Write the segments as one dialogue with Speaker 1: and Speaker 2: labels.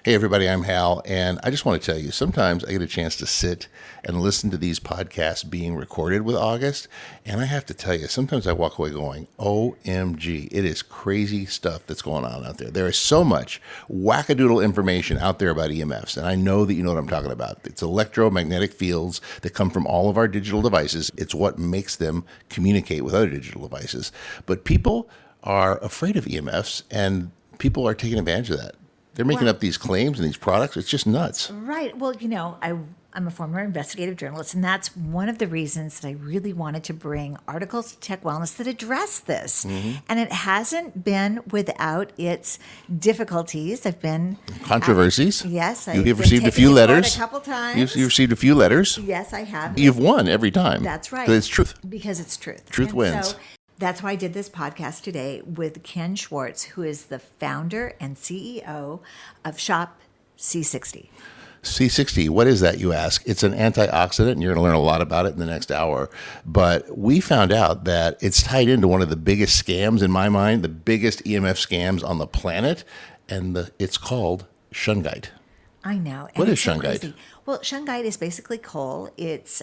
Speaker 1: Hey, everybody, I'm Hal, and I just want to tell you, sometimes I get a chance to sit and listen to these podcasts being recorded with August, and I have to tell you, sometimes I walk away going, OMG, it is crazy stuff that's going on out there. There is so much wackadoodle information out there about EMFs, and I know that you know what I'm talking about. It's electromagnetic fields that come from all of our digital devices. It's what makes them communicate with other digital devices. But people are afraid of EMFs, and people are taking advantage of that. They're making up these claims and these products. It's just nuts.
Speaker 2: Right. Well, I'm a former investigative journalist, and that's one of the reasons that I really wanted to bring articles to Tech Wellness that address this. Mm-hmm. And it hasn't been without its difficulties. I've been
Speaker 1: controversies.
Speaker 2: Yes,
Speaker 1: you've received a few letters.
Speaker 2: A couple times.
Speaker 1: You've received a few letters.
Speaker 2: Yes, I have.
Speaker 1: You've won every time.
Speaker 2: That's right.
Speaker 1: Because it's truth.
Speaker 2: Because it's truth.
Speaker 1: Truth wins.
Speaker 2: So that's why I did this podcast today with Ken Swartz, who is the founder and CEO of Shop C60.
Speaker 1: C60, what is that, you ask? It's an antioxidant, and you're going to learn a lot about it in the next hour. But we found out that it's tied into one of the biggest scams, in my mind, the biggest EMF scams on the planet, and it's called Shungite.
Speaker 2: I know.
Speaker 1: What is Shungite?
Speaker 2: Crazy. Well, Shungite is basically coal. It's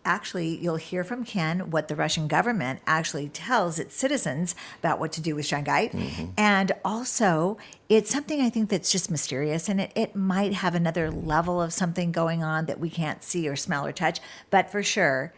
Speaker 2: actually, you'll hear from Ken what the Russian government actually tells its citizens about what to do with Shungite. Mm-hmm. And also, it's something I think that's just mysterious, and it might have another level of something going on that we can't see or smell or touch. But for sure,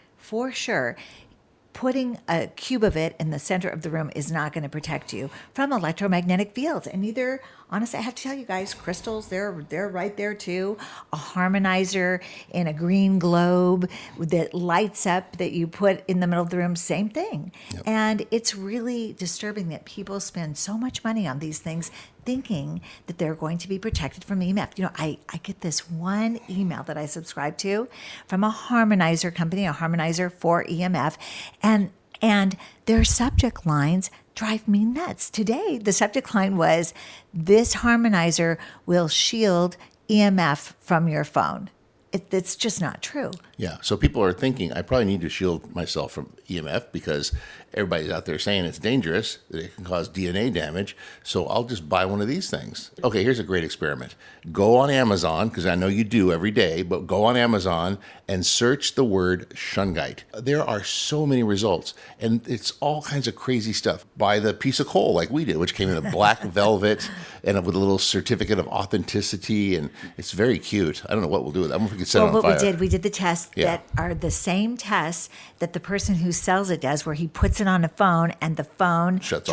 Speaker 2: putting a cube of it in the center of the room is not going to protect you from electromagnetic fields. And neither, honestly, I have to tell you guys, crystals, they're right there too. A harmonizer in a green globe that lights up that you put in the middle of the room, same thing. Yep. And it's really disturbing that people spend so much money on these things thinking that they're going to be protected from EMF. I get this one email that I subscribe to from a harmonizer company, a harmonizer for EMF, and their subject lines drive me nuts. Today, the subject line was, "This harmonizer will shield EMF from your phone." It's just not true.
Speaker 1: Yeah. So people are thinking, I probably need to shield myself from EMF because everybody's out there saying it's dangerous, that it can cause DNA damage. So I'll just buy one of these things. Okay, here's a great experiment. Go on Amazon, because I know you do every day, but go on Amazon and search the word Shungite. There are so many results, and it's all kinds of crazy stuff. Buy the piece of coal like we did, which came in a black velvet and with a little certificate of authenticity, and it's very cute. I don't know what we'll do with it. I don't know if we could set it on fire.
Speaker 2: We did the tests that are the same tests that the person who sells it does, where he puts it on a phone and the phone shuts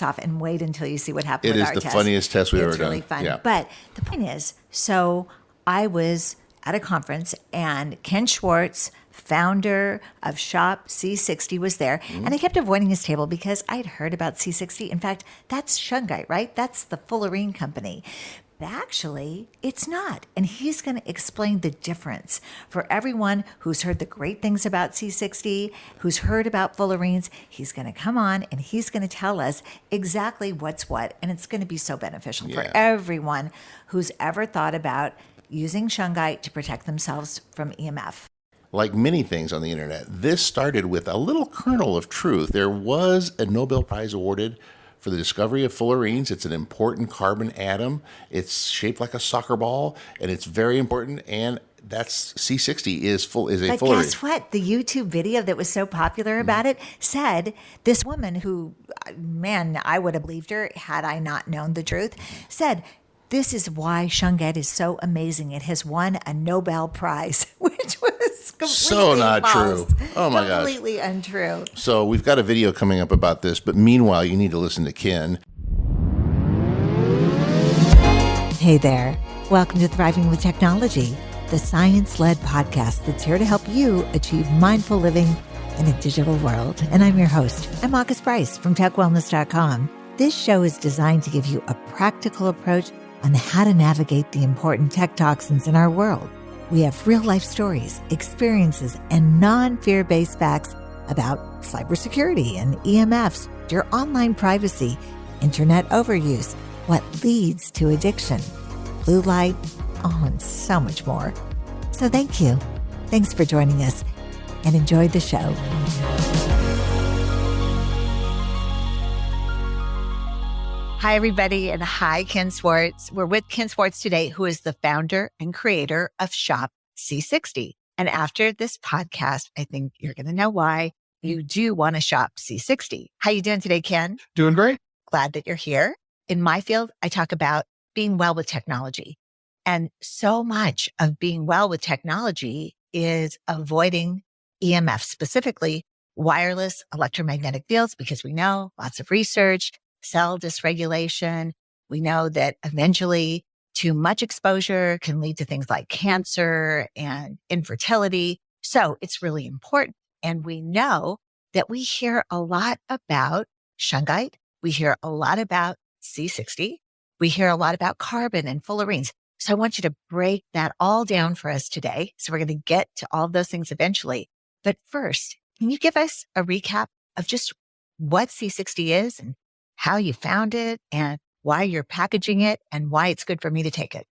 Speaker 2: off, and wait until you see what happens with our test.
Speaker 1: It is the funniest test we've ever done.
Speaker 2: It's really fun.
Speaker 1: Yeah.
Speaker 2: But the point is, so I was at a conference and Ken Swartz, founder of Shop C60, was there. Mm-hmm. And I kept avoiding his table because I'd heard about C60. In fact, that's Shungite, right? That's the fullerene company. But actually, it's not. And he's going to explain the difference for everyone who's heard the great things about C60, who's heard about fullerenes. He's going to come on and he's going to tell us exactly what's what. And it's going to be so beneficial for everyone who's ever thought about using Shungite to protect themselves from EMF.
Speaker 1: Like many things on the internet, this started with a little kernel of truth. There was a Nobel Prize awarded for the discovery of fullerenes. It's an important carbon atom. It's shaped like a soccer ball, and it's very important. And that's C60 is a fullerene.
Speaker 2: But guess what? The YouTube video that was so popular about it said this woman who, man, I would have believed her had I not known the truth, said, "This is why Shungite is so amazing. It has won a Nobel Prize," which was completely
Speaker 1: so not
Speaker 2: false.
Speaker 1: True. Oh my gosh.
Speaker 2: Completely untrue.
Speaker 1: So we've got a video coming up about this, but meanwhile, you need to listen to Ken.
Speaker 2: Hey there. Welcome to Thriving with Technology, the science-led podcast that's here to help you achieve mindful living in a digital world. And I'm your host. I'm August Bryce from TechWellness.com. This show is designed to give you a practical approach on how to navigate the important tech toxins in our world. We have real-life stories, experiences, and non-fear-based facts about cybersecurity and EMFs, your online privacy, internet overuse, what leads to addiction, blue light, and so much more. So thank you. Thanks for joining us, and enjoy the show. Hi, everybody, and hi, Ken Swartz. We're with Ken Swartz today, who is the founder and creator of Shop C60. And after this podcast, I think you're going to know why you do want to shop C60. How you doing today, Ken?
Speaker 3: Doing great.
Speaker 2: Glad that you're here. In my field, I talk about being well with technology. And so much of being well with technology is avoiding EMF, specifically wireless electromagnetic fields, because we know lots of research, cell dysregulation. We know that eventually too much exposure can lead to things like cancer and infertility. So it's really important. And we know that we hear a lot about Shungite. We hear a lot about C60. We hear a lot about carbon and fullerenes. So I want you to break that all down for us today. So we're going to get to all of those things eventually. But first, can you give us a recap of just what C60 is and how you found it and why you're packaging it and why it's good for me to take it?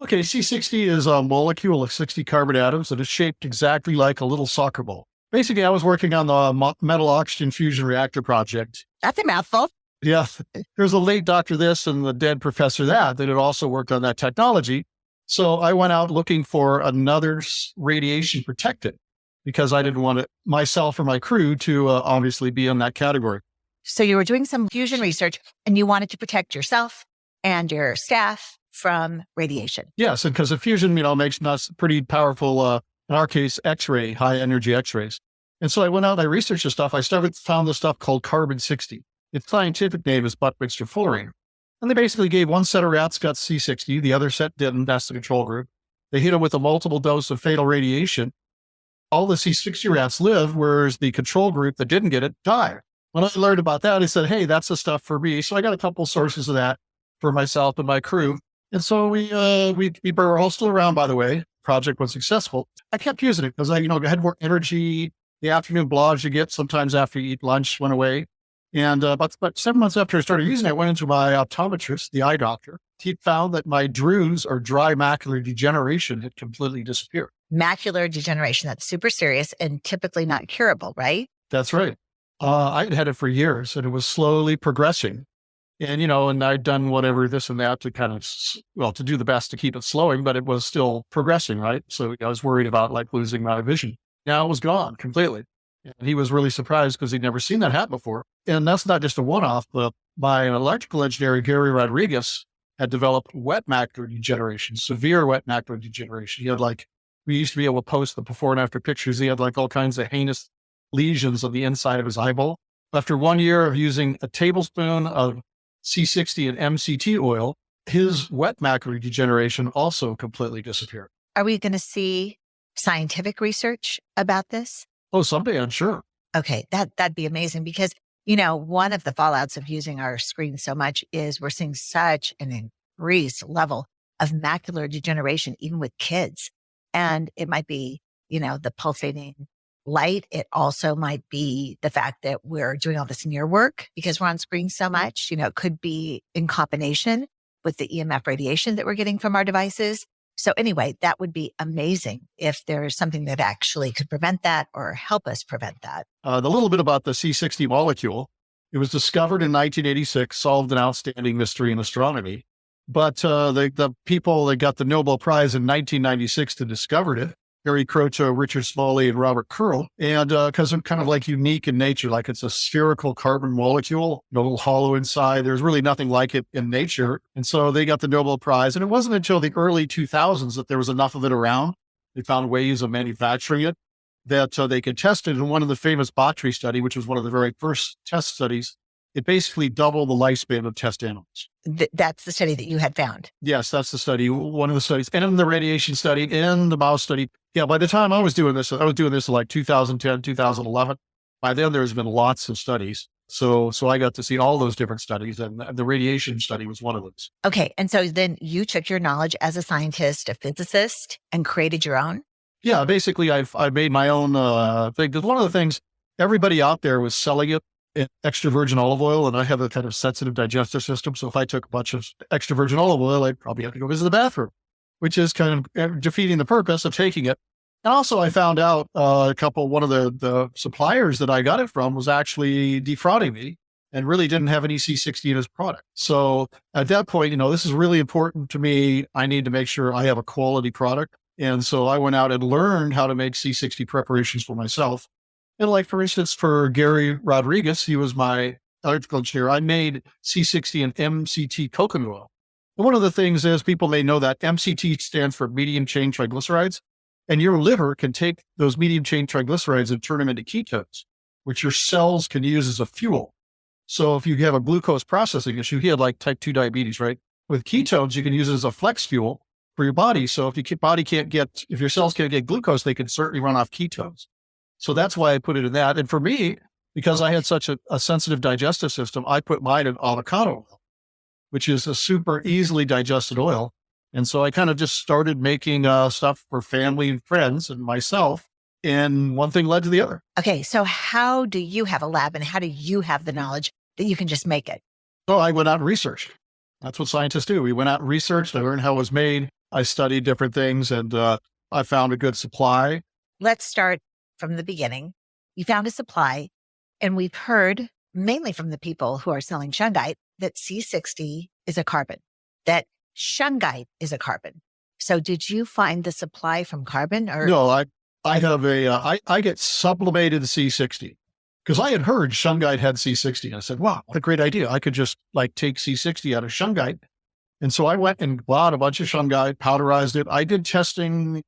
Speaker 3: Okay, C60 is a molecule of 60 carbon atoms that is shaped exactly like a little soccer ball. Basically, I was working on the metal oxygen fusion reactor project.
Speaker 2: That's a mouthful.
Speaker 3: Yeah, there's a late doctor this and the dead professor that had also worked on that technology. So I went out looking for another radiation protectant because I didn't want myself or my crew to obviously be in that category.
Speaker 2: So you were doing some fusion research and you wanted to protect yourself and your staff from radiation.
Speaker 3: Yes, and because the fusion, makes us pretty powerful, in our case, X-ray, high energy X-rays. And so I went out and I researched this stuff. Found this stuff called carbon-60. Its scientific name is butt mixture fullerene. And they basically gave one set of rats got C60, the other set didn't. That's the control group. They hit them with a multiple dose of fatal radiation. All the C60 rats lived, whereas the control group that didn't get it died. When I learned about that, I said, hey, that's the stuff for me. So I got a couple sources of that for myself and my crew. And so we were all still around, by the way. Project was successful. I kept using it because I had more energy. The afternoon blobs you get sometimes after you eat lunch went away. And about 7 months after I started using it, I went into my optometrist, the eye doctor. He found that my drues or dry macular degeneration had completely disappeared.
Speaker 2: Macular degeneration, that's super serious and typically not curable, right?
Speaker 3: That's right. I had it for years and it was slowly progressing. And, and I'd done whatever this and that to kind of, to do the best to keep it slowing, but it was still progressing, right? So I was worried about losing my vision. Now it was gone completely. And he was really surprised because he'd never seen that happen before. And that's not just a one-off, but my electrical engineer, Gary Rodriguez, had developed wet macular degeneration, severe wet macular degeneration. He had we used to be able to post the before and after pictures. He had all kinds of heinous lesions on the inside of his eyeball. After 1 year of using a tablespoon of C60 and MCT oil, his wet macular degeneration also completely disappeared.
Speaker 2: Are we going to see scientific research about this?
Speaker 3: Oh, someday, I'm sure.
Speaker 2: Okay, that'd be amazing because, one of the fallouts of using our screen so much is we're seeing such an increased level of macular degeneration, even with kids. And it might be, the pulsating light. It also might be the fact that we're doing all this near work because we're on screen so much. It could be in combination with the EMF radiation that we're getting from our devices. So anyway, that would be amazing if there's something that actually could prevent that or help us prevent that.
Speaker 3: The little bit about the C60 molecule, it was discovered in 1986, solved an outstanding mystery in astronomy. But the people that got the Nobel Prize in 1996 to discover it, Harry Croto, Richard Smalley, and Robert Curl, and because they're kind of unique in nature, it's a spherical carbon molecule, a little hollow inside. There's really nothing like it in nature. And so they got the Nobel Prize. And it wasn't until the early 2000s that there was enough of it around. They found ways of manufacturing it that they could test it. In one of the famous Battery study, which was one of the very first test studies, it basically doubled the lifespan of test animals.
Speaker 2: That's the study that you had found.
Speaker 3: Yes, that's the study, one of the studies. And in the radiation study, in the mouse study. Yeah, by the time I was doing this in 2010, 2011. By then, there's been lots of studies. So I got to see all those different studies, and the radiation study was one of those.
Speaker 2: Okay. And so then you took your knowledge as a scientist, a physicist, and created your own?
Speaker 3: Yeah, basically, I made my own thing. One of the things, everybody out there was selling it in extra virgin olive oil, and I have a kind of sensitive digestive system. So if I took a bunch of extra virgin olive oil, I'd probably have to go visit the bathroom, which is kind of defeating the purpose of taking it. And also I found out one of the suppliers that I got it from was actually defrauding me and really didn't have any C60 in his product. So at that point, this is really important to me. I need to make sure I have a quality product. And so I went out and learned how to make C60 preparations for myself. And like, for instance, for Gary Rodriguez, he was my electrical engineer. I made C60 and MCT coconut oil. And one of the things is, people may know that MCT stands for medium chain triglycerides, and your liver can take those medium chain triglycerides and turn them into ketones, which your cells can use as a fuel. So if you have a glucose processing issue, he had like type 2 diabetes, right? With ketones, you can use it as a flex fuel for your body. So if if your cells can't get glucose, they can certainly run off ketones. So that's why I put it in that. And for me, because I had such a sensitive digestive system, I put mine in avocado oil, which is a super easily digested oil. And so I kind of just started making stuff for family and friends and myself. And one thing led to the other.
Speaker 2: Okay. So how do you have a lab, and how do you have the knowledge that you can just make it?
Speaker 3: So I went out and researched. That's what scientists do. We went out and researched. I learned how it was made. I studied different things, and I found a good supply.
Speaker 2: Let's start from the beginning. You found a supply, and we've heard mainly from the people who are selling Shungite that C60 is a carbon, that Shungite is a carbon. So did you find the supply from carbon, or?
Speaker 3: No, I have I get sublimated C60, because I had heard Shungite had C60. And I said, wow, what a great idea. I could just take C60 out of Shungite. And so I went and bought a bunch of Shungite, powderized it. I did testing a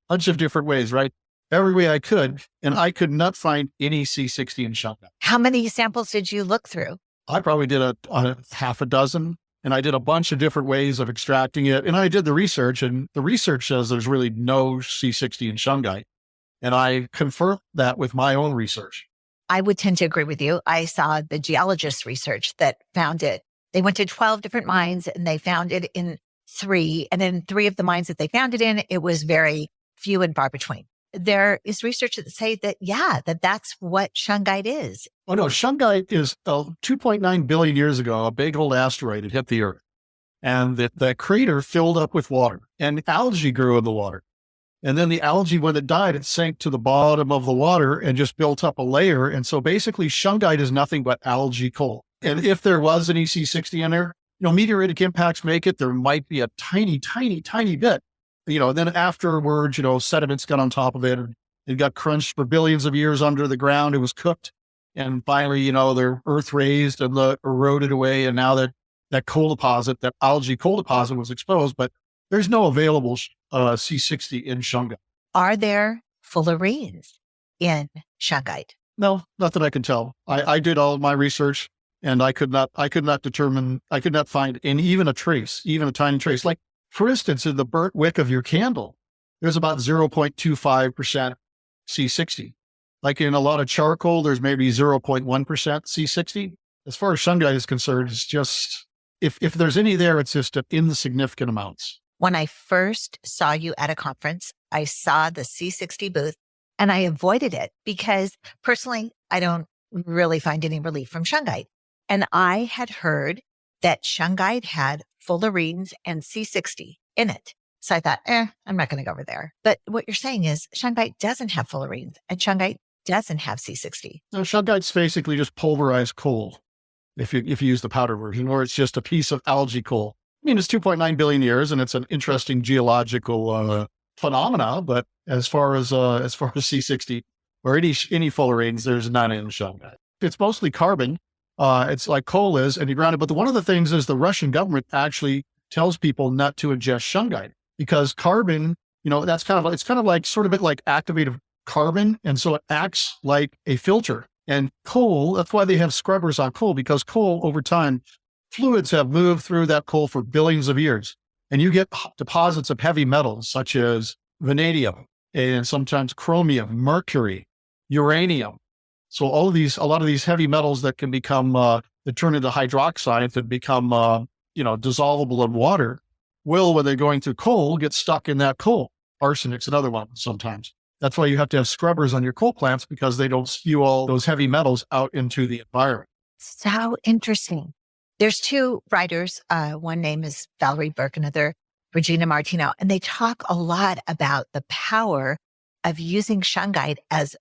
Speaker 3: bunch of different ways, right? Every way I could. And I could not find any C60 in Shungite.
Speaker 2: How many samples did you look through?
Speaker 3: I probably did a half a dozen. And I did a bunch of different ways of extracting it. And I did the research, and the research says there's really no C60 in Shungite. And I confirmed that with my own research.
Speaker 2: I would tend to agree with you. I saw the geologist research that found it. They went to 12 different mines, and they found it in 3. And in 3 of the mines that they found it in, it was very few and far between. There is research that say that, that's what Shungite is.
Speaker 3: Oh, no, Shungite is 2.9 billion years ago, a big old asteroid had hit the Earth. And that crater filled up with water, and algae grew in the water. And then the algae, when it died, it sank to the bottom of the water and just built up a layer. And so basically, Shungite is nothing but algae coal. And if there was an EC60 in there, meteoritic impacts make it, there might be a tiny, tiny, tiny bit. Then afterwards, sediments got on top of it, and it got crunched for billions of years under the ground. It was cooked. And finally, the earth raised and eroded away. And now that coal deposit, that algae coal deposit was exposed, but there's no available C60 in Shungite.
Speaker 2: Are there fullerenes in Shungite?
Speaker 3: No, not that I can tell. I did all of my research, and I could not find even a trace, even a tiny trace. Like, for instance, in the burnt wick of your candle, there's about 0.25% C60. Like in a lot of charcoal, there's maybe 0.1% C60. As far as Shungite is concerned, it's just, if there's any there, it's just insignificant amounts.
Speaker 2: When I first saw you at a conference, I saw the C60 booth, and I avoided it because personally, I don't really find any relief from Shungite. And I had heard that Shungite had fullerenes and C60 in it. So I thought, I'm not going to go over there. But what you're saying is Shungite doesn't have fullerenes, and Shungite doesn't have C60.
Speaker 3: No, Shungite's basically just pulverized coal, if you use the powder version, or it's just a piece of algae coal. I mean, it's 2.9 billion years, and it's an interesting geological phenomena. But as far as C60 or any fullerenes, there's none in Shungite. It's mostly carbon. It's like coal is, and you ground it. But one of the things is the Russian government actually tells people not to ingest Shungite, because carbon, it's kind of like sort of a bit like activated carbon. And so it acts like a filter. And coal, that's why they have scrubbers on coal, because coal over time, fluids have moved through that coal for billions of years. And you get deposits of heavy metals such as vanadium and sometimes chromium, mercury, uranium. So a lot of these heavy metals that can become, that turn into hydroxide, that become, dissolvable in water, will, when they're going through coal, get stuck in that coal. Arsenic's another one sometimes. That's why you have to have scrubbers on your coal plants, because they don't spew all those heavy metals out into the environment.
Speaker 2: So interesting. There's 2 writers. One name is Valerie Burke, another Regina Martino, and they talk a lot about the power of using Shungite as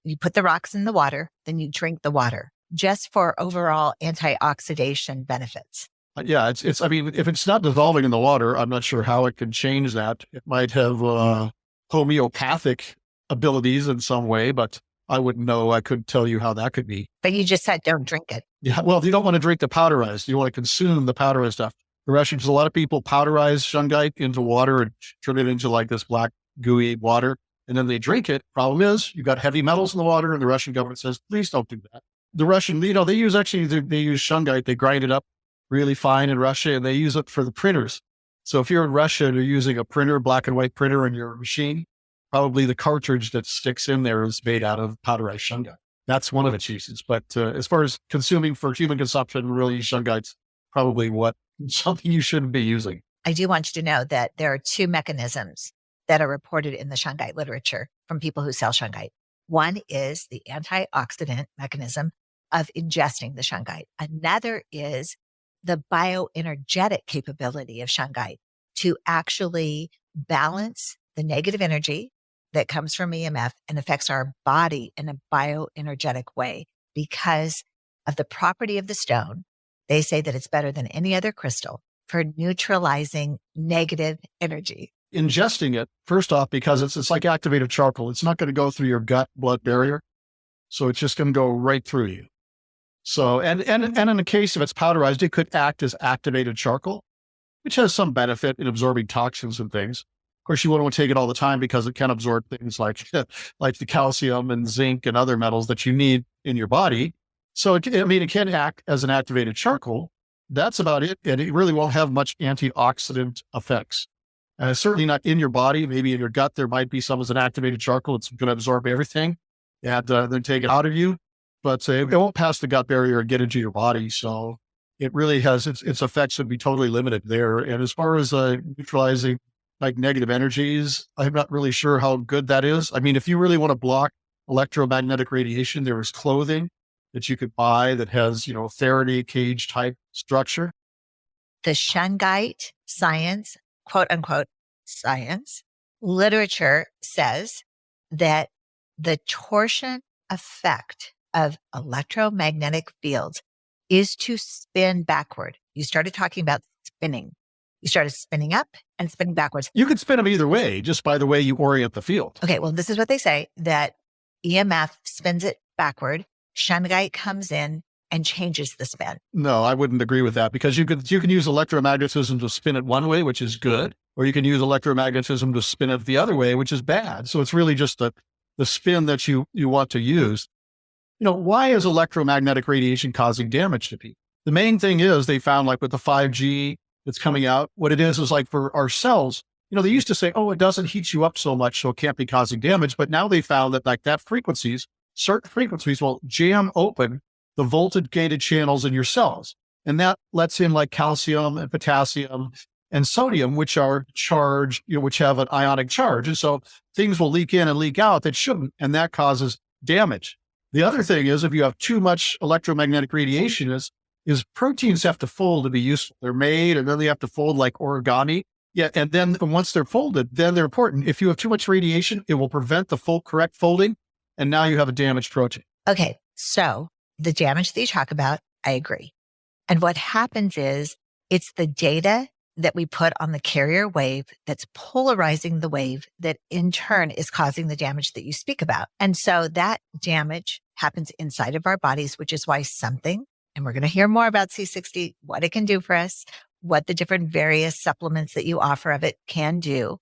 Speaker 2: you put the rocks in the water, then you drink the water. just for overall antioxidation benefits.
Speaker 3: Yeah, I mean, if it's not dissolving in the water, I'm not sure how it can change that. It might have homeopathic abilities in some way, but I wouldn't know. I couldn't tell you how that could be.
Speaker 2: But you just said don't drink it.
Speaker 3: Yeah, well, you don't want to drink the powderized. You want to consume the powderized stuff. The Russians, a lot of people powderize Shungite into water and turn it into like this black gooey water, and then they drink it. Problem is, you got heavy metals in the water, and the Russian government says, please don't do that. The Russian, they use Shungite. They grind it up really fine in Russia, and they use it for the printers. So if you're in Russia and you're using a printer, black and white printer in your machine, probably the cartridge that sticks in there is made out of powderized Shungite. That's one of its uses. But as far as consuming for human consumption, really, Shungite's probably something you shouldn't be using.
Speaker 2: I do want you to know that there are two mechanisms that are reported in the Shungite literature from people who sell Shungite. One is the antioxidant mechanism of ingesting the Shungite. Another is the bioenergetic capability of Shungite to actually balance the negative energy that comes from EMF and affects our body in a bioenergetic way. Because of the property of the stone, they say that it's better than any other crystal for neutralizing negative energy.
Speaker 3: Ingesting it, first off, because it's like activated charcoal. It's not going to go through your gut blood barrier. So it's just going to go right through you. So, and in the case if it's powderized, it could act as activated charcoal, which has some benefit in absorbing toxins and things. Of course, you wouldn't want to take it all the time because it can absorb things like the calcium and zinc and other metals that you need in your body. So, it can act as an activated charcoal. That's about it. And it really won't have much antioxidant effects. Certainly not in your body. Maybe in your gut, there might be some as an activated charcoal. It's going to absorb everything and then take it out of you. But it won't pass the gut barrier and get into your body. So it really has its effects would be totally limited there. And as far as neutralizing like negative energies, I'm not really sure how good that is. I mean, if you really want to block electromagnetic radiation, there is clothing that you could buy that has, Faraday cage type structure.
Speaker 2: The Shungite science, quote unquote, science literature says that the torsion effect of electromagnetic fields is to spin backward. You started talking about spinning. You started spinning up and spinning backwards.
Speaker 3: You could spin them either way, just by the way you orient the field.
Speaker 2: Okay, well, this is what they say, that EMF spins it backward. Shungite comes in and changes the spin.
Speaker 3: No, I wouldn't agree with that because you can use electromagnetism to spin it one way, which is good, or you can use electromagnetism to spin it the other way, which is bad. So it's really just the spin that you want to use. Why is electromagnetic radiation causing damage to people? The main thing is they found like with the 5G that's coming out, what it is like for our cells, they used to say, oh, it doesn't heat you up so much, so it can't be causing damage. But now they found that like certain frequencies will jam open the voltage gated channels in your cells. And that lets in like calcium and potassium and sodium, which are charged, which have an ionic charge. And so things will leak in and leak out that shouldn't, and that causes damage. The other thing is if you have too much electromagnetic radiation is proteins have to fold to be useful. They're made and then they have to fold like origami. Yeah. And then once they're folded, then they're important. If you have too much radiation, it will prevent the full correct folding. And now you have a damaged protein.
Speaker 2: Okay. So the damage that you talk about, I agree. And what happens is it's the data that we put on the carrier wave that's polarizing the wave that in turn is causing the damage that you speak about. And so that damage happens inside of our bodies, which is why something, and we're going to hear more about C60, what it can do for us, what the different various supplements that you offer of it can do.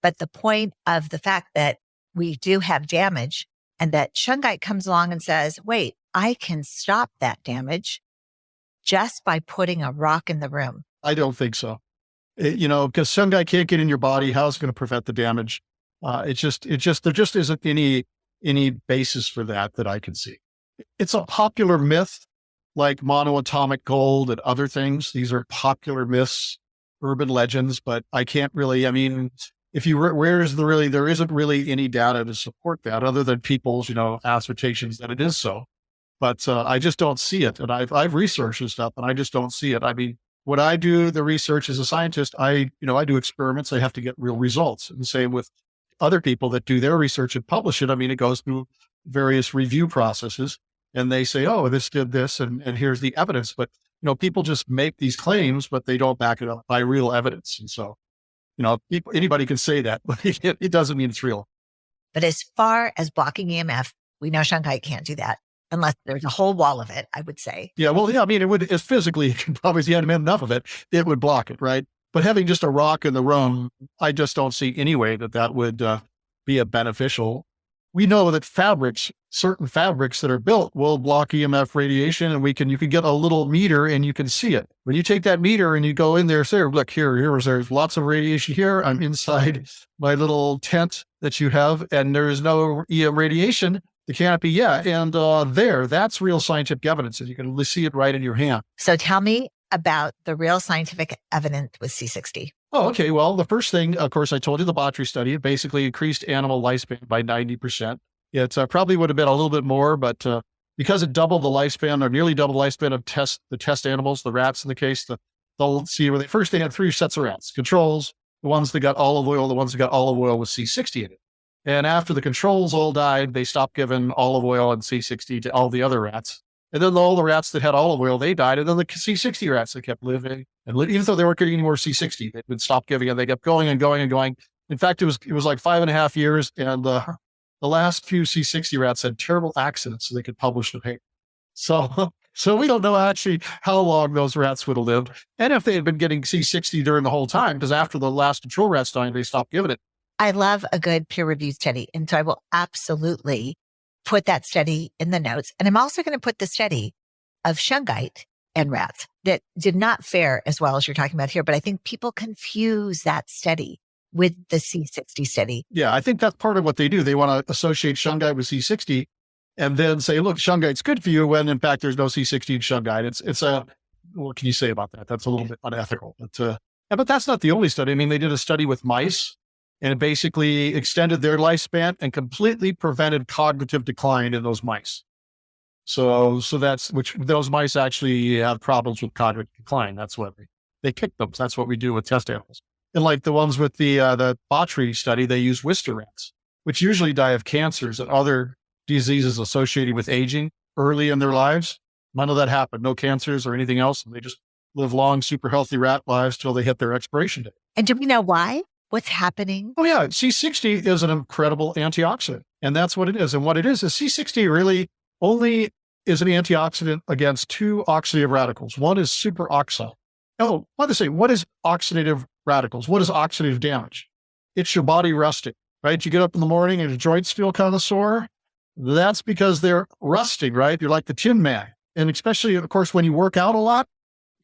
Speaker 2: But the point of the fact that we do have damage and that Shungite comes along and says, wait, I can stop that damage just by putting a rock in the room.
Speaker 3: I don't think so. Because Shungite can't get in your body. How's it going to prevent the damage? There just isn't any basis for that I can see. It's a popular myth like monoatomic gold and other things. These are popular myths, urban legends, but I can't really, there isn't really any data to support that other than people's, assertions that it is so. But I just don't see it. And I've researched this stuff and I just don't see it. I mean, when I do the research as a scientist, I do experiments. I have to get real results. And the same with other people that do their research and publish it. I mean, it goes through various review processes and they say, oh, this did this, and here's the evidence. But, people just make these claims, but they don't back it up by real evidence. And so, anybody can say that, but it doesn't mean it's real.
Speaker 2: But as far as blocking EMF, we know Shungite can't do that unless there's a whole wall of it, I would say.
Speaker 3: Yeah, well, yeah, I mean, it's physically, probably if you hadn't had enough of it, it would block it, right? But having just a rock in the room, I just don't see any way that would be a beneficial. We know that certain fabrics that are built will block EMF radiation, and you can get a little meter and you can see it. When you take that meter and you go in there, say, look, there's lots of radiation here. I'm inside my little tent that you have, and there's no EM radiation. The canopy, yeah. And that's real scientific evidence, and you can see it right in your hand.
Speaker 2: So tell me about the real scientific evidence with C60.
Speaker 3: Oh, okay. Well, the first thing, of course, I told you the Botry study, it basically increased animal lifespan by 90%. It probably would have been a little bit more, but because it doubled the lifespan, or nearly doubled the lifespan of the test animals, the rats in the case, they'll see where they had 3 sets of rats: controls, the ones that got olive oil, the ones that got olive oil with C60 in it. And after the controls all died, they stopped giving olive oil and C60 to all the other rats. And then all the rats that had olive oil, they died. And then the C60 rats that kept living, and even though they weren't getting any more C60, they would stop giving it. They kept going and going and going. In fact, it was like 5.5 years. And the last few C60 rats had terrible accidents, so they could publish the paper. So we don't know actually how long those rats would have lived. And if they had been getting C60 during the whole time, because after the last control rats died, they stopped giving it.
Speaker 2: I love a good peer-reviewed study. And so I will absolutely put that study in the notes. And I'm also going to put the study of Shungite and rats that did not fare as well as you're talking about here. But I think people confuse that study with the C60 study.
Speaker 3: Yeah, I think that's part of what they do. They want to associate Shungite with C60 and then say, look, Shungite's good for you, when in fact there's no C60 in Shungite. It's what can you say about that? That's a little bit unethical. But that's not the only study. I mean, they did a study with mice, and it basically extended their lifespan and completely prevented cognitive decline in those mice. So that's which those mice actually have problems with cognitive decline. That's what they pick them. So that's what we do with test animals. And like the ones with the Botry study, they use Wister rats, which usually die of cancers and other diseases associated with aging early in their lives. None of that happened. No cancers or anything else. They just live long, super healthy rat lives till they hit their expiration date.
Speaker 2: And do we know why? What's happening?
Speaker 3: Oh, yeah. C60 is an incredible antioxidant, and that's what it is. And what it is C60 really only is an antioxidant against 2 oxidative radicals. One is superoxide. Oh, what is oxidative radicals? What is oxidative damage? It's your body rusting, right? You get up in the morning and your joints feel kind of sore. That's because they're rusting, right? You're like the Tin Man. And especially, of course, when you work out a lot,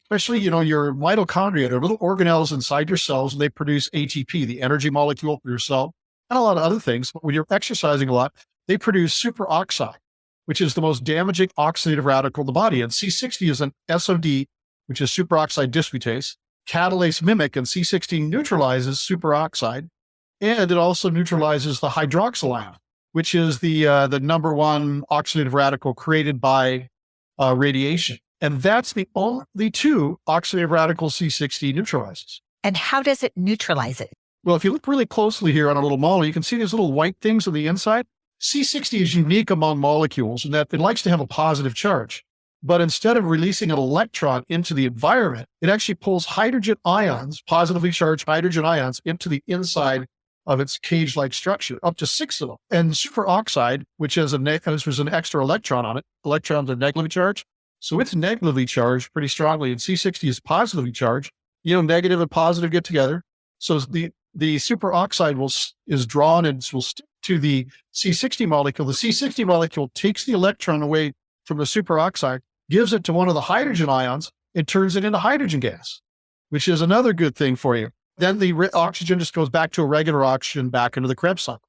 Speaker 3: especially, your mitochondria, they're little organelles inside your cells, and they produce ATP, the energy molecule for your cell, and a lot of other things. But when you're exercising a lot, they produce superoxide, which is the most damaging oxidative radical in the body. And C60 is an SOD, which is superoxide dismutase, catalase mimic, and C60 neutralizes superoxide. And it also neutralizes the hydroxyl ion, which is the number one oxidative radical created by radiation. And that's the only 2 oxidative radicals C60 neutralizes.
Speaker 2: And how does it neutralize it?
Speaker 3: Well, if you look really closely here on a little molecule, you can see these little white things on the inside. C60 is unique among molecules in that it likes to have a positive charge. But instead of releasing an electron into the environment, it actually pulls hydrogen ions, positively charged hydrogen ions, into the inside of its cage-like structure, up to 6 of them. And superoxide, which has an extra electron on it, electrons are negatively charged. So it's negatively charged pretty strongly, and C60 is positively charged. Negative and positive get together. So the superoxide is drawn and will stick to the C60 molecule. The C60 molecule takes the electron away from the superoxide, gives it to one of the hydrogen ions, and turns it into hydrogen gas, which is another good thing for you. Then the oxygen just goes back to a regular oxygen, back into the Krebs cycle.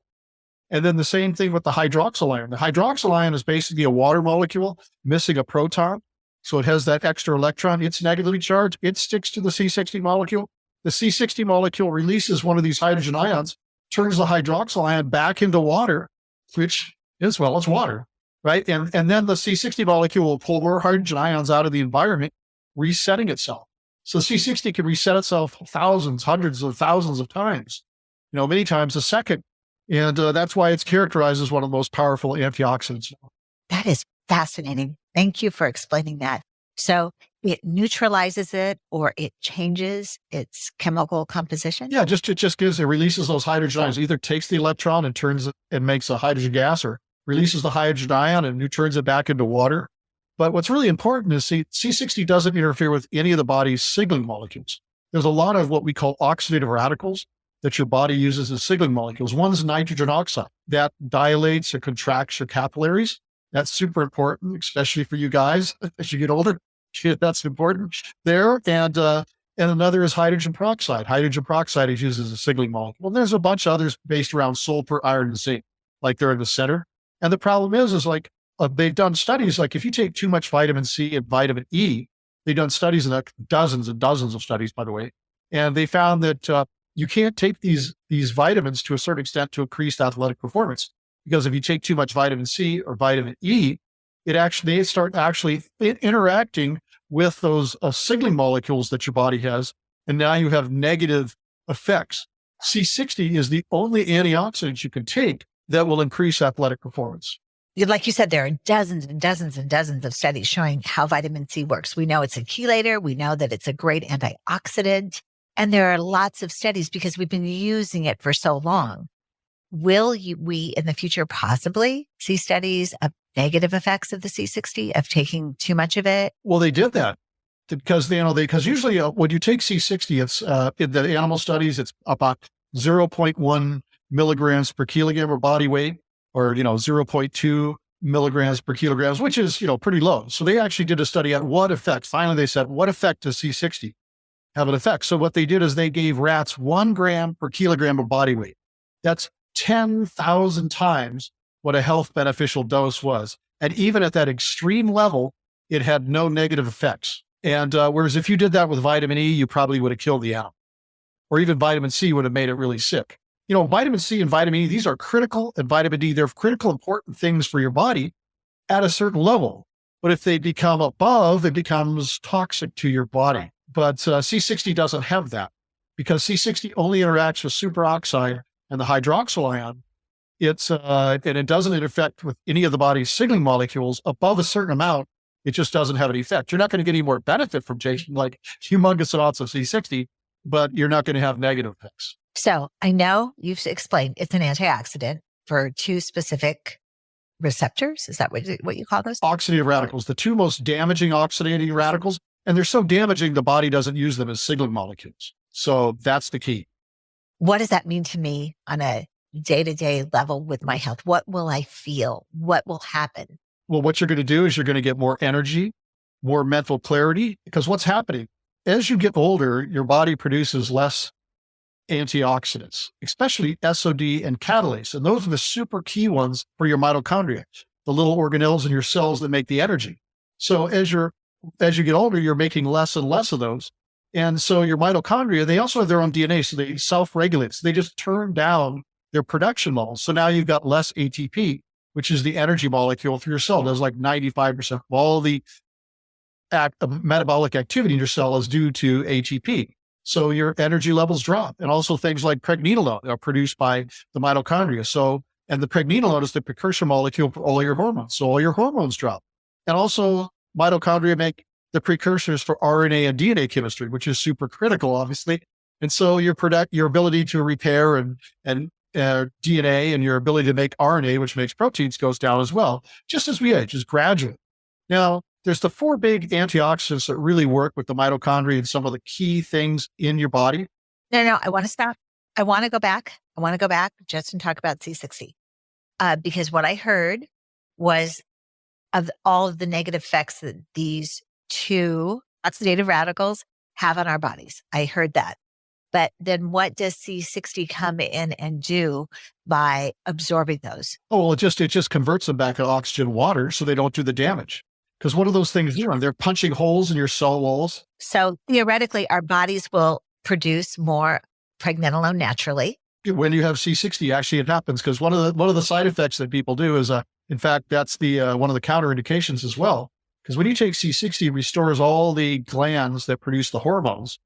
Speaker 3: And then the same thing with the hydroxyl ion. The hydroxyl ion is basically a water molecule missing a proton. So it has that extra electron. It's negatively charged. It sticks to the C60 molecule. The C60 molecule releases one of these hydrogen ions, turns the hydroxyl ion back into water, which is, it's water, right? And then the C60 molecule will pull more hydrogen ions out of the environment, resetting itself. So C60 can reset itself thousands, hundreds of thousands of times, many times a second. And that's why it's characterized as one of the most powerful antioxidants.
Speaker 2: That is
Speaker 4: Fascinating. Thank you for explaining that. So it neutralizes it or it changes its chemical composition?
Speaker 3: Yeah, it releases those hydrogen ions. Either takes the electron and turns it and makes a hydrogen gas, or releases the hydrogen ion and turns it back into water. But what's really important is C60 doesn't interfere with any of the body's signaling molecules. There's a lot of what we call oxidative radicals that your body uses as signaling molecules. One's nitrogen oxide that dilates or contracts your capillaries. That's super important, especially for you guys as you get older. That's important there. And another is hydrogen peroxide. Hydrogen peroxide is used as a signaling molecule. And there's a bunch of others based around sulfur, iron, and zinc, like they're in the center. And the problem is like they've done studies, like if you take too much vitamin C and vitamin E, they've done studies, and dozens and dozens of studies, by the way, and they found that you can't take these vitamins to a certain extent to increase athletic performance. Because if you take too much vitamin C or vitamin E, they start interacting with those signaling molecules that your body has, and now you have negative effects. C60 is the only antioxidant you can take that will increase athletic performance.
Speaker 4: Like you said, there are dozens and dozens and dozens of studies showing how vitamin C works. We know it's a chelator. We know that it's a great antioxidant. And there are lots of studies because we've been using it for so long. Will we in the future possibly see studies of negative effects of the C60, of taking too much of it?
Speaker 3: Well, they did that because because usually when you take C60, it's in the animal studies, it's about 0.1 milligrams per kilogram of body weight, or 0.2 milligrams per kilograms, which is pretty low. So they actually did a study on what effect. Finally, they said, what effect does C60 have an effect? So what they did is they gave rats 1 gram per kilogram of body weight. That's 10,000 times what a health beneficial dose was. And even at that extreme level, it had no negative effects. And whereas if you did that with vitamin E, you probably would have killed the animal. Or even vitamin C would have made it really sick. Vitamin C and vitamin E, these are critical, and vitamin D, they're critical, important things for your body at a certain level. But if they become above, it becomes toxic to your body. But C60 doesn't have that, because C60 only interacts with superoxide and the hydroxyl ion. And it doesn't interact with any of the body's signaling molecules above a certain amount. It just doesn't have any effect. You're not going to get any more benefit from taking like humongous amounts of C60, but you're not going to have negative effects.
Speaker 4: So I know you've explained it's an antioxidant for 2 specific receptors. Is that what you call those?
Speaker 3: Oxidative radicals, the 2 most damaging oxidating radicals. And they're so damaging, the body doesn't use them as signaling molecules. So that's the key.
Speaker 4: What does that mean to me on a day-to-day level with my health? What will I feel? What will happen?
Speaker 3: Well, what you're going to do is you're going to get more energy, more mental clarity, because what's happening as you get older, your body produces less antioxidants, especially SOD and catalase. And those are the super key ones for your mitochondria, the little organelles in your cells that make the energy. So as you get older, you're making less and less of those. And so your mitochondria, they also have their own DNA. So they self-regulate. So they just turn down their production levels. So now you've got less ATP, which is the energy molecule for your cell. There's like 95% of all the metabolic activity in your cell is due to ATP. So your energy levels drop. And also things like pregnenolone are produced by the mitochondria. And the pregnenolone is the precursor molecule for all your hormones. So all your hormones drop. And also mitochondria make the precursors for RNA and DNA chemistry, which is super critical, obviously. And so your ability to repair and DNA and your ability to make RNA, which makes proteins, goes down as well, just as we age, is gradual. Now, there's the 4 big antioxidants that really work with the mitochondria and some of the key things in your body.
Speaker 4: No, I want to stop. I want to go back just and talk about C60. Because what I heard was of all of the negative effects that these 2 oxidative radicals have on our bodies. I heard that. But then what does C60 come in and do by absorbing those?
Speaker 3: Oh, well, it just converts them back to oxygen water so they don't do the damage. Because what are those things doing? They're punching holes in your cell walls.
Speaker 4: So theoretically, our bodies will produce more pregnenolone naturally.
Speaker 3: When you have C60, actually it happens, because one of the side effects that people do is, in fact, that's the one of the counterindications as well. Because when you take C60, it restores all the glands that produce the hormones.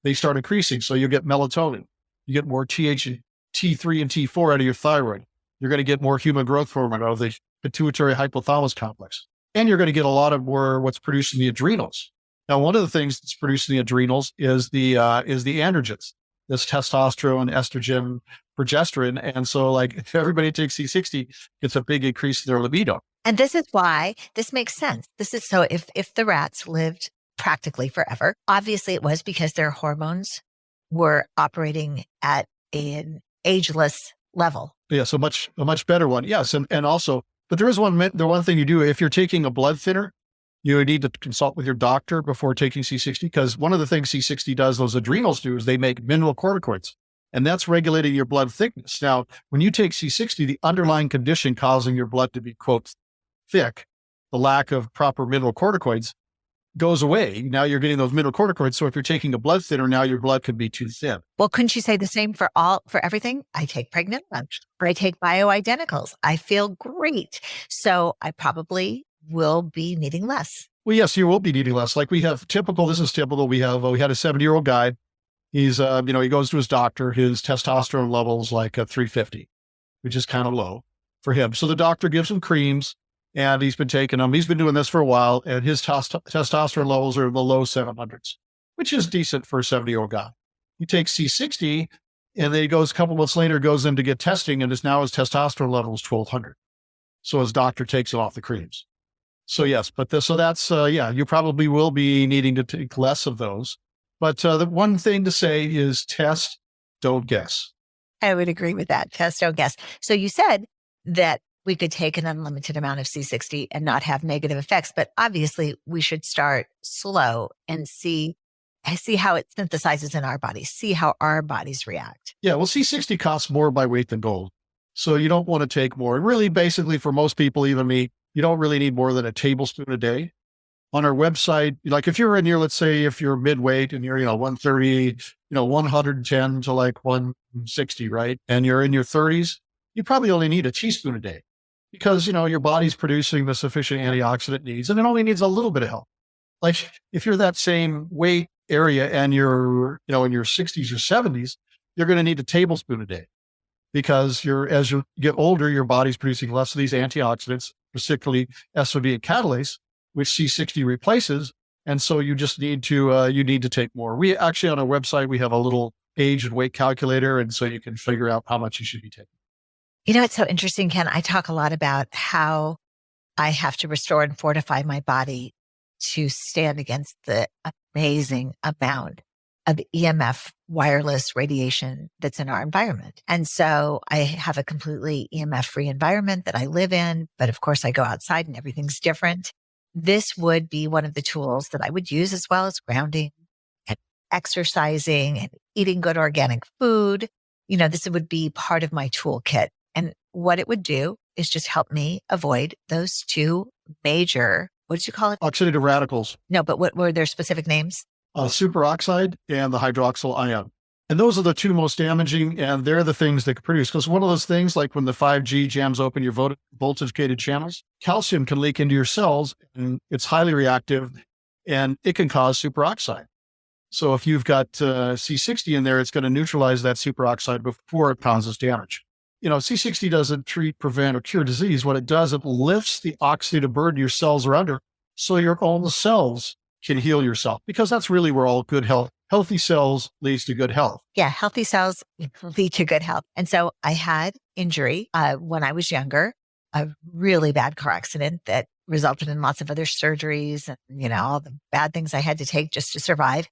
Speaker 3: They start increasing. So you get melatonin. You get more T3 and T4 out of your thyroid. You're going to get more human growth hormone out of the pituitary hypothalamus complex. and you're going to get a lot of more what's produced in the adrenals. Now, one of the things that's produced in the adrenals is the androgens, this testosterone, estrogen, progesterone. And so like if everybody takes C60, it's a big increase in their libido.
Speaker 4: And this is why this makes sense. This is so if the rats lived practically forever, obviously it was because their hormones were operating at an ageless level.
Speaker 3: Yeah, so a much better one. Yes, and also, but there is the one thing you do if you're taking a blood thinner, you need to consult with your doctor before taking C60, because one of the things C60 does, those adrenals do, is they make mineral corticoids, and that's regulating your blood thickness. Now, when you take C60, the underlying condition causing your blood to be, quote, thick, the lack of proper mineral corticoids, goes away. Now you're getting those mineral corticoids. So if you're taking a blood thinner, now your blood could be too thin.
Speaker 4: Well, couldn't you say the same for everything? I take pregnant lunch, or I take bioidenticals. I feel great. So I probably will be needing less.
Speaker 3: Well, yes, you will be needing less. Like this is typical. We had a 70-year-old guy. He's, he goes to his doctor, his testosterone level's like 350, which is kind of low for him. So the doctor gives him creams, and he's been taking them. He's been doing this for a while, and his testosterone levels are in the low 700s, which is decent for a 70-year-old guy. He takes C60, and then he goes a couple months later, goes in to get testing, and his testosterone level is 1200. So his doctor takes him off the creams. So yes, you probably will be needing to take less of those. But the one thing to say is test, don't guess.
Speaker 4: I would agree with that. Test, don't guess. So you said that we could take an unlimited amount of C60 and not have negative effects, but obviously we should start slow and see how it synthesizes in our bodies, see how our bodies react.
Speaker 3: Yeah, well, C60 costs more by weight than gold. So you don't want to take more. And really, basically, for most people, even me, you don't really need more than a tablespoon a day. On our website, like if you're in your, let's say if you're midweight and you're, 130, 110 to like 160, right? And you're in your 30s, you probably only need a teaspoon a day, because, your body's producing the sufficient antioxidant needs, and it only needs a little bit of help. Like if you're that same weight area and you're, in your 60s or 70s, you're going to need a tablespoon a day, because as you get older, your body's producing less of these antioxidants, particularly SOD and catalase, which C60 replaces. And so you just need to take more. We actually, on our website, we have a little age and weight calculator. And so you can figure out how much you should be taking.
Speaker 4: It's so interesting, Ken. I talk a lot about how I have to restore and fortify my body to stand against the amazing amount of EMF wireless radiation that's in our environment. And so I have a completely EMF free environment that I live in, but of course I go outside and everything's different. This would be one of the tools that I would use, as well as grounding and exercising and eating good organic food. This would be part of my toolkit. And what it would do is just help me avoid those two major, what did you call it?
Speaker 3: Oxidative radicals.
Speaker 4: No, but what were their specific names?
Speaker 3: Superoxide and the hydroxyl ion. And those are the two most damaging, and they're the things that can produce. Because one of those things, like when the 5G jams open your voltage gated channels, calcium can leak into your cells, and it's highly reactive, and it can cause superoxide. So if you've got C60 in there, it's going to neutralize that superoxide before it causes damage. C60 doesn't treat, prevent, or cure disease. What it does, it lifts the oxidative burden your cells are under, so your own cells can heal yourself, because that's really where all good healthy cells leads to good health.
Speaker 4: Yeah, healthy cells lead to good health. And so I had injury when I was younger, a really bad car accident that resulted in lots of other surgeries and, all the bad things I had to take just to survive.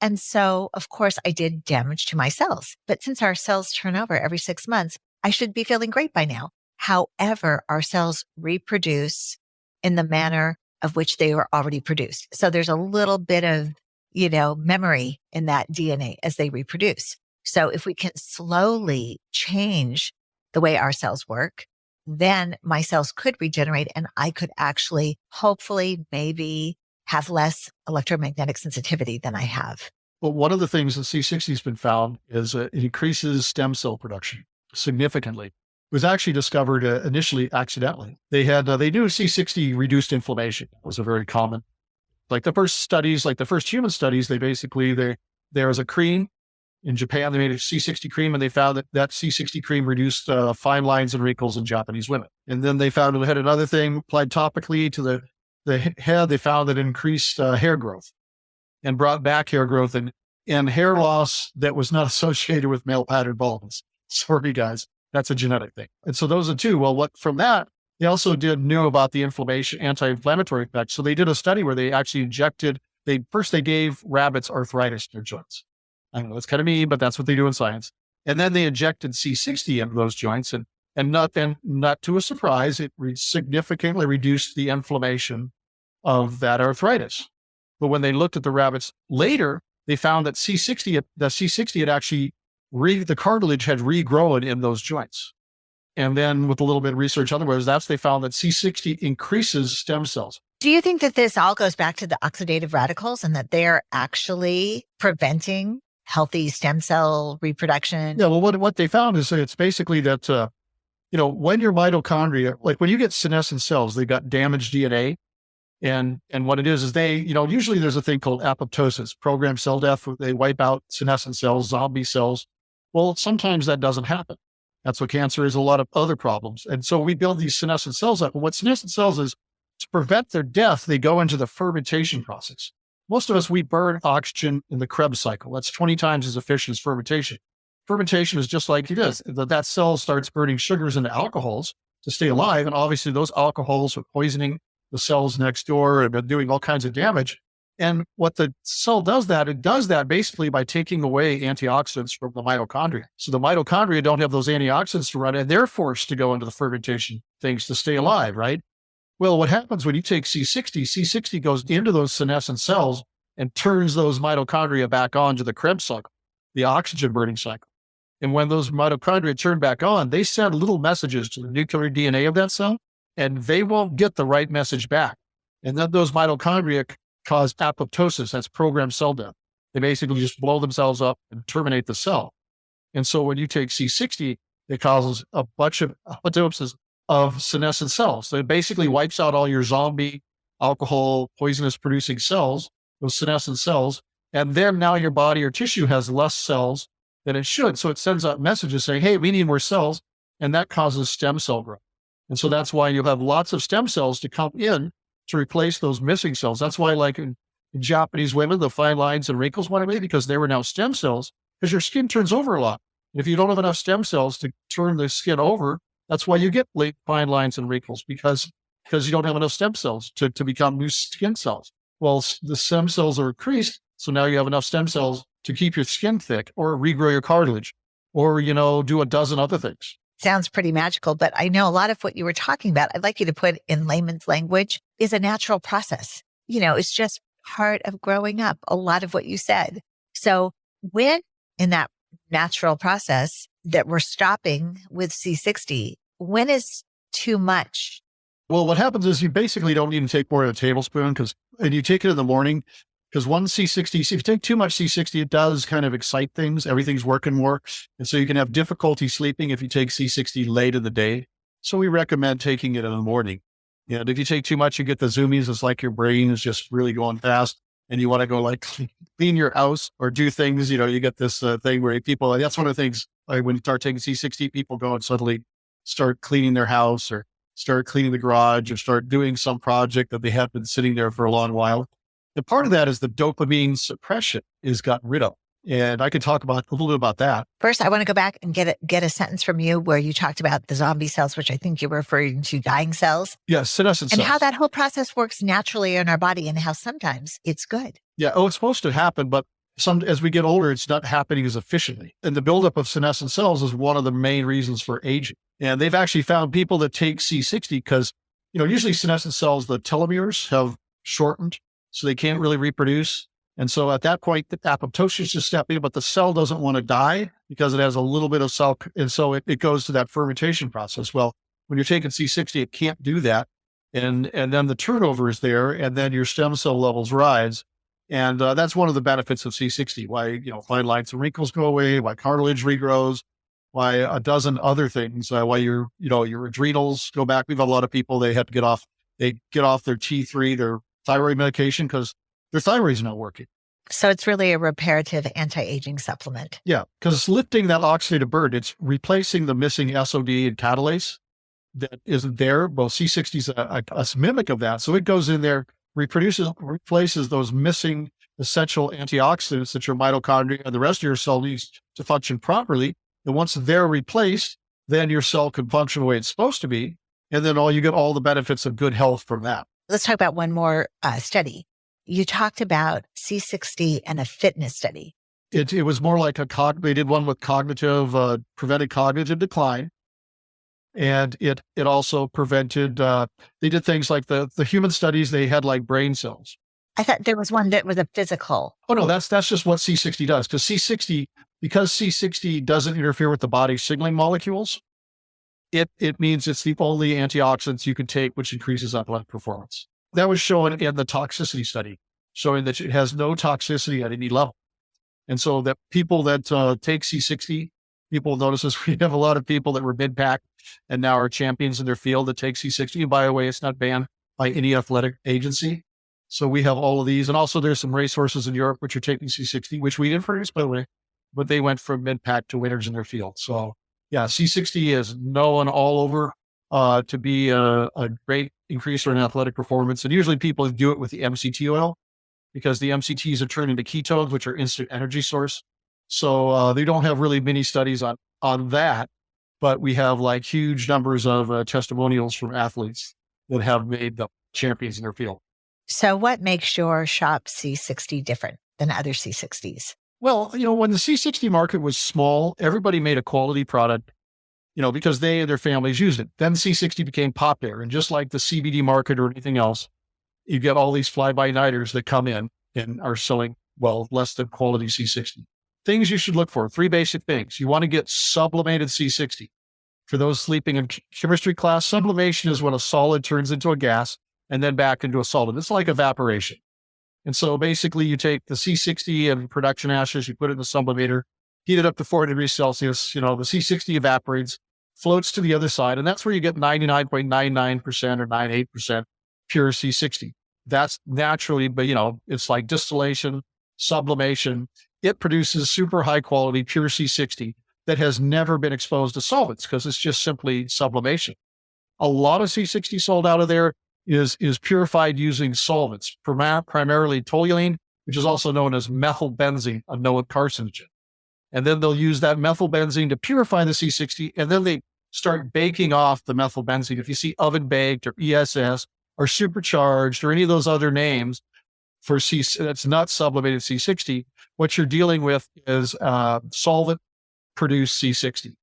Speaker 4: And so, of course, I did damage to my cells. But since our cells turn over every 6 months, I should be feeling great by now. However, our cells reproduce in the manner of which they were already produced. So there's a little bit of, memory in that DNA as they reproduce. So if we can slowly change the way our cells work, then my cells could regenerate and I could actually, hopefully, maybe have less electromagnetic sensitivity than I have.
Speaker 3: Well, one of the things that C60 has been found is it increases stem cell production significantly. It was actually discovered initially accidentally. They knew C60 reduced inflammation. It was a very common, like the first human studies, there was a cream in Japan. They made a C60 cream, and they found that C60 cream reduced fine lines and wrinkles in Japanese women. And then they found it had another thing applied topically to the they found that it increased hair growth and brought back hair growth and hair loss that was not associated with male pattern baldness. Sorry, guys, that's a genetic thing. And so those are two. Well, from that, they also knew about the anti-inflammatory effects. So they did a study where they actually they gave rabbits arthritis in their joints. I know that's kind of mean, but that's what they do in science. And then they injected C60 into those joints, and not to a surprise, it significantly reduced the inflammation of that arthritis. But when they looked at the rabbits later, they found that C60 had actually the cartilage had regrown in those joints. And then with a little bit of research otherwise, they found that C60 increases stem cells.
Speaker 4: Do you think that this all goes back to the oxidative radicals and that they're actually preventing healthy stem cell reproduction?
Speaker 3: Yeah, well, what they found is that it's basically that, when your mitochondria, like when you get senescent cells, they got damaged DNA. And what it is they, usually there's a thing called apoptosis, programmed cell death, where they wipe out senescent cells, zombie cells. Well, sometimes that doesn't happen. That's what cancer is, a lot of other problems. And so we build these senescent cells up. And what senescent cells is, to prevent their death, they go into the fermentation process. Most of us, we burn oxygen in the Krebs cycle. That's 20 times as efficient as fermentation. Fermentation is just like it is. That cell starts burning sugars into alcohols to stay alive. And obviously those alcohols are poisoning the cells next door and doing all kinds of damage. And what the cell does it does that basically by taking away antioxidants from the mitochondria. So the mitochondria don't have those antioxidants to run, and they're forced to go into the fermentation things to stay alive, right? Well, what happens when you take C60 goes into those senescent cells and turns those mitochondria back on to the Krebs cycle, the oxygen burning cycle. And when those mitochondria turn back on, they send little messages to the nuclear DNA of that cell, and they won't get the right message back. And then those mitochondria cause apoptosis, that's programmed cell death. They basically just blow themselves up and terminate the cell. And so when you take C60, it causes a bunch of apoptosis of senescent cells. So it basically wipes out all your zombie, alcohol, poisonous producing cells, those senescent cells. And then now your body or tissue has less cells than it should. So it sends out messages saying, hey, we need more cells. And that causes stem cell growth. And so that's why you have lots of stem cells to come in to replace those missing cells. That's why, like in Japanese women, the fine lines and wrinkles went away because they were now stem cells, because your skin turns over a lot. If you don't have enough stem cells to turn the skin over, that's why you get fine lines and wrinkles, because you don't have enough stem cells to become new skin cells. Well, the stem cells are increased, so now you have enough stem cells to keep your skin thick or regrow your cartilage or, do a dozen other things.
Speaker 4: Sounds pretty magical, but I know a lot of what you were talking about, I'd like you to put in layman's language, is a natural process. It's just part of growing up, a lot of what you said. So when in that natural process that we're stopping with C60, when is too much?
Speaker 3: Well, what happens is you basically don't even take more than a tablespoon, and you take it in the morning, because one C60, if you take too much C60, it does kind of excite things. Everything's working more. And so you can have difficulty sleeping if you take C60 late in the day. So we recommend taking it in the morning. And if you take too much, you get the zoomies. It's like your brain is just really going fast and you want to go like clean your house or do things. You get this thing where people, that's one of the things, like when you start taking C60, people go and suddenly start cleaning their house or start cleaning the garage or start doing some project that they have been sitting there for a long while. And part of that is the dopamine suppression is gotten rid of. And I could talk about a little bit about that.
Speaker 4: First, I want to go back and get a sentence from you where you talked about the zombie cells, which I think you were referring to dying cells.
Speaker 3: Yes, senescent cells.
Speaker 4: And how that whole process works naturally in our body and how sometimes it's good.
Speaker 3: Yeah, it's supposed to happen, but as we get older, it's not happening as efficiently. And the buildup of senescent cells is one of the main reasons for aging. And they've actually found people that take C60 because, usually senescent cells, the telomeres have shortened, so they can't really reproduce. And so at that point, the apoptosis is stepping in, but the cell doesn't want to die because it has a little bit of cell. And so it goes to that fermentation process. Well, when you're taking C60, it can't do that. And then the turnover is there, and then your stem cell levels rise. And that's one of the benefits of C60, why, fine lines and wrinkles go away, why cartilage regrows, why a dozen other things, why your adrenals go back. We've had a lot of people, they get off their T3, their thyroid medication because their thyroid's not working.
Speaker 4: So it's really a reparative anti-aging supplement.
Speaker 3: Yeah, because it's lifting that oxidative burden. It's replacing the missing SOD and catalase. that isn't there. Well, C60 is a mimic of that. So it goes in there, replaces those missing essential antioxidants that your mitochondria and the rest of your cell needs to function properly. And once they're replaced, then your cell can function the way it's supposed to be. And then you get all the benefits of good health from that.
Speaker 4: Let's talk about one more study. You talked about C60 and a fitness study.
Speaker 3: It was more like they did one with prevented cognitive decline. And it also prevented, they did things like the human studies, they had like brain cells.
Speaker 4: I thought there was one that was a physical.
Speaker 3: Oh no, that's just what C60 does. Because C60 doesn't interfere with the body's signaling molecules, it means it's the only antioxidants you can take, which increases athletic performance. That was shown in the toxicity study, showing that it has no toxicity at any level. And so that people that take C60, people notice this. We have a lot of people that were mid-pack and now are champions in their field that take C60. And by the way, it's not banned by any athletic agency. So we have all of these. And also there's some racehorses in Europe which are taking C60, which we didn't produce, by the way, but they went from mid-pack to winners in their field. So yeah, C60 is known all over to be a great increaser in athletic performance. And usually people do it with the MCT oil because the MCTs are turned into ketones, which are instant energy source. So they don't have really many studies on that, but we have like huge numbers of testimonials from athletes that have made the champions in their field.
Speaker 4: So what makes your shop C60 different than other C60s?
Speaker 3: Well, when the C60 market was small, everybody made a quality product, because they and their families used it. Then C60 became popular. And just like the CBD market or anything else, you get all these fly-by-nighters that come in and are selling, less than quality C60. Things you should look for, 3 basic things. You want to get sublimated C60. For those sleeping in chemistry class, sublimation is when a solid turns into a gas and then back into a solid. It's like evaporation. And so basically you take the C60 and production ashes, you put it in the sublimator, heat it up to 4 degrees Celsius, the C60 evaporates, floats to the other side. And that's where you get 99.99% or 98% pure C60. That's naturally, but it's like distillation, sublimation. It produces super high quality pure C60 that has never been exposed to solvents because it's just simply sublimation. A lot of C60 sold out of there is purified using solvents, primarily toluene, which is also known as methylbenzene, a known carcinogen. And then they'll use that methylbenzene to purify the C60, and then they start baking off the methylbenzene. If you see oven baked or ESS or supercharged or any of those other names for that's not sublimated C60, what you're dealing with is solvent-produced C60.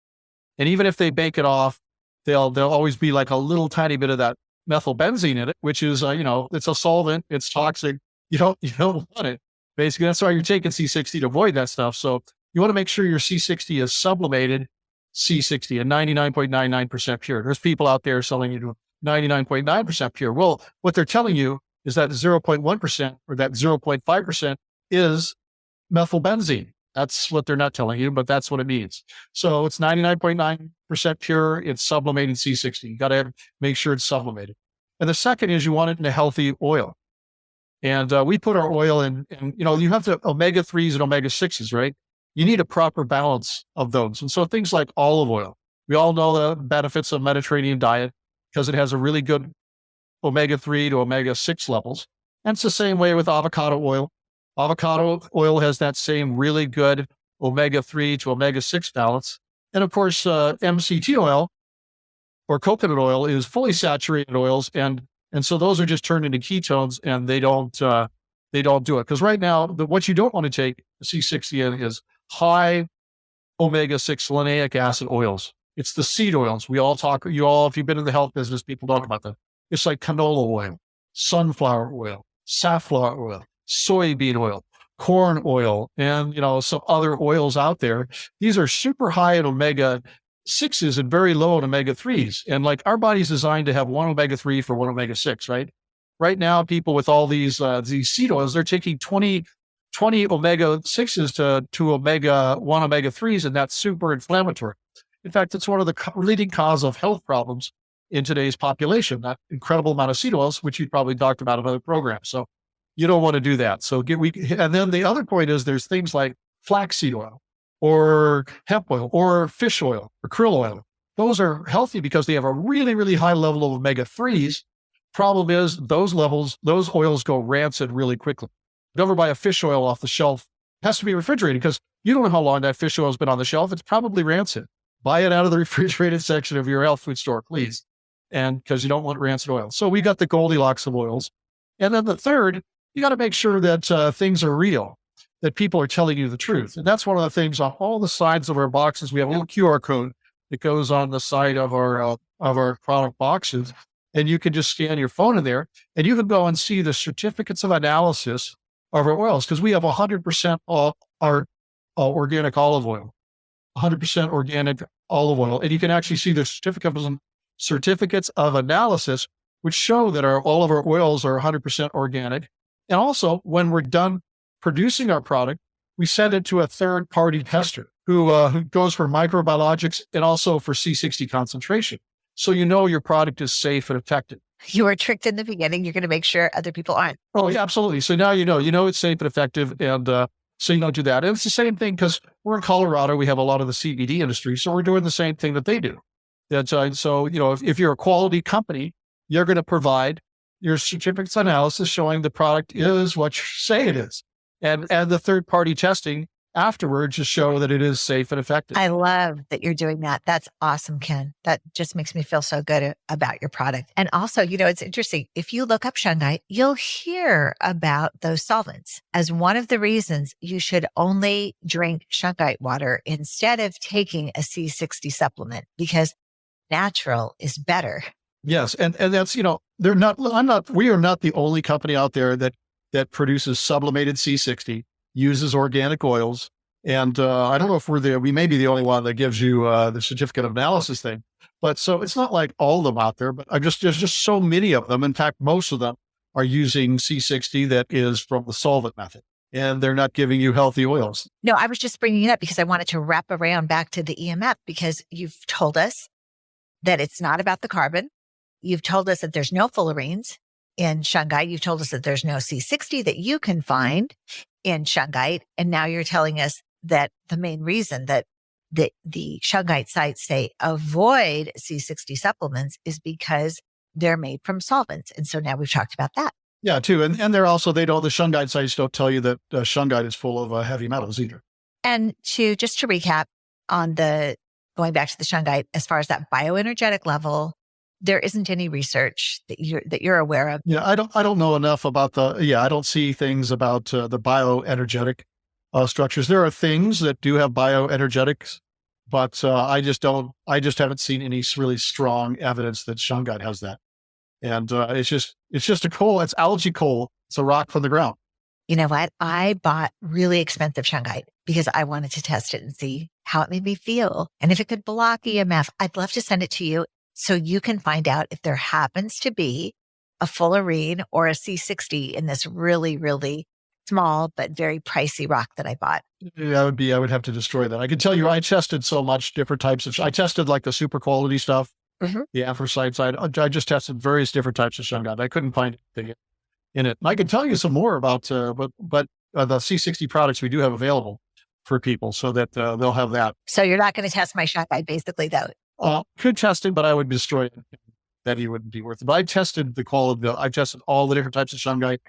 Speaker 3: And even if they bake it off, there'll always be like a little tiny bit of that methylbenzene in it, which is, it's a solvent, it's toxic. You don't want it. Basically, that's why you're taking C60 to avoid that stuff. So you want to make sure your C60 is sublimated C60 and 99.99% pure. There's people out there selling you to 99.9% pure. Well, what they're telling you is that 0.1% or that 0.5% is methylbenzene. That's what they're not telling you, but that's what it means. So it's 99.9% pure. It's sublimated C60. You got to make sure it's sublimated. And the second is you want it in a healthy oil. And we put our oil in, and you have the omega-3s and omega-6s, right? You need a proper balance of those. And so things like olive oil, we all know the benefits of Mediterranean diet because it has a really good omega-3 to omega-6 levels. And it's the same way with avocado oil. Avocado oil has that same really good omega-3 to omega-6 balance. And of course, MCT oil or coconut oil is fully saturated oils. And so those are just turned into ketones and they don't do it. Because right now, what you don't want to take C60 in is high omega-6 linoleic acid oils. It's the seed oils. If you've been in the health business, people talk about that. It's like canola oil, sunflower oil, safflower oil, soybean oil, corn oil, and, some other oils out there. These are super high in omega-6s and very low in omega-3s. And like our body's designed to have one omega-3 for one omega-6, right? Right now, people with all these seed oils, they're taking 20 omega-6s to omega-1 omega-3s, and that's super inflammatory. In fact, it's one of the leading cause of health problems in today's population, that incredible amount of seed oils, which you probably talked about in other programs. So you don't want to do that. And then the other point is there's things like flaxseed oil or hemp oil or fish oil or krill oil. those are healthy because they have a really, really high level of omega-3s. Problem is those oils go rancid really quickly. Never buy a fish oil off the shelf. It has to be refrigerated because you don't know how long that fish oil has been on the shelf. It's probably rancid. Buy it out of the refrigerated section of your health food store, please. And because you don't want rancid oil. So we got the Goldilocks of oils. And then the third, you got to make sure that things are real, that people are telling you the truth. And that's one of the things on all the sides of our boxes. We have a little QR code that goes on the side of our product boxes. And you can just scan your phone in there and you can go and see the certificates of analysis of our oils. Because we have 100% our organic olive oil, 100% organic olive oil. And you can actually see the certificates of analysis, which show that all of our oils are 100% organic. And also, when we're done producing our product, we send it to a third-party tester who goes for microbiologics and also for C60 concentration. So you know your product is safe and effective.
Speaker 4: You were tricked in the beginning. You're going to make sure other people aren't.
Speaker 3: Oh, yeah, absolutely. So now you know it's safe and effective, and so you don't do that. And it's the same thing because we're in Colorado. We have a lot of the CBD industry, so we're doing the same thing that they do. That's so if you're a quality company, you're going to provide your certificates of analysis showing the product is what you say it is, and the third-party testing afterwards to show that it is safe and effective.
Speaker 4: I love that you're doing that. That's awesome, Ken. That just makes me feel so good about your product. And also, it's interesting. If you look up Shungite, you'll hear about those solvents as one of the reasons you should only drink Shungite water instead of taking a C60 supplement, because natural is better.
Speaker 3: Yes. And that's, we are not the only company out there that produces sublimated C60, uses organic oils. And I don't know if we may be the only one that gives you the certificate of analysis thing. But so it's not like all of them out there, but there's just so many of them. In fact, most of them are using C60 that is from the solvent method, and they're not giving you healthy oils.
Speaker 4: No, I was just bringing it up because I wanted to wrap around back to the EMF, because you've told us that it's not about the carbon. You've told us that there's no fullerenes in Shungite. You've told us that there's no C60 that you can find in Shungite. And now you're telling us that the main reason that the Shungite sites say avoid C60 supplements is because they're made from solvents. And so now we've talked about that.
Speaker 3: Yeah, too. And the Shungite sites don't tell you that Shungite is full of heavy metals either.
Speaker 4: And just to recap on going back to the Shungite, as far as that bioenergetic level, there isn't any research that you're aware of.
Speaker 3: Yeah, I don't know enough about I don't see things about the bioenergetic structures. There are things that do have bioenergetics, but I just haven't seen any really strong evidence that Shungite has that. And it's just a coal. It's algae coal. It's a rock from the ground.
Speaker 4: You know what? I bought really expensive Shungite because I wanted to test it and see how it made me feel. And if it could block EMF, I'd love to send it to you so you can find out if there happens to be a fullerene or a C60 in this really, really small but very pricey rock that I bought.
Speaker 3: Yeah, I would have to destroy that. I can tell you, I tested so much different types of, I tested like the super quality stuff, the anthracite side. I just tested various different types of Shungite. I couldn't find anything in it. And I can tell you some more about, but the C60 products we do have available for people so that they'll have that.
Speaker 4: So you're not going to test my Shungite basically though?
Speaker 3: Could test it, but I would destroy it. That he wouldn't be worth it. But I tested the quality. I tested all the different types of Shungite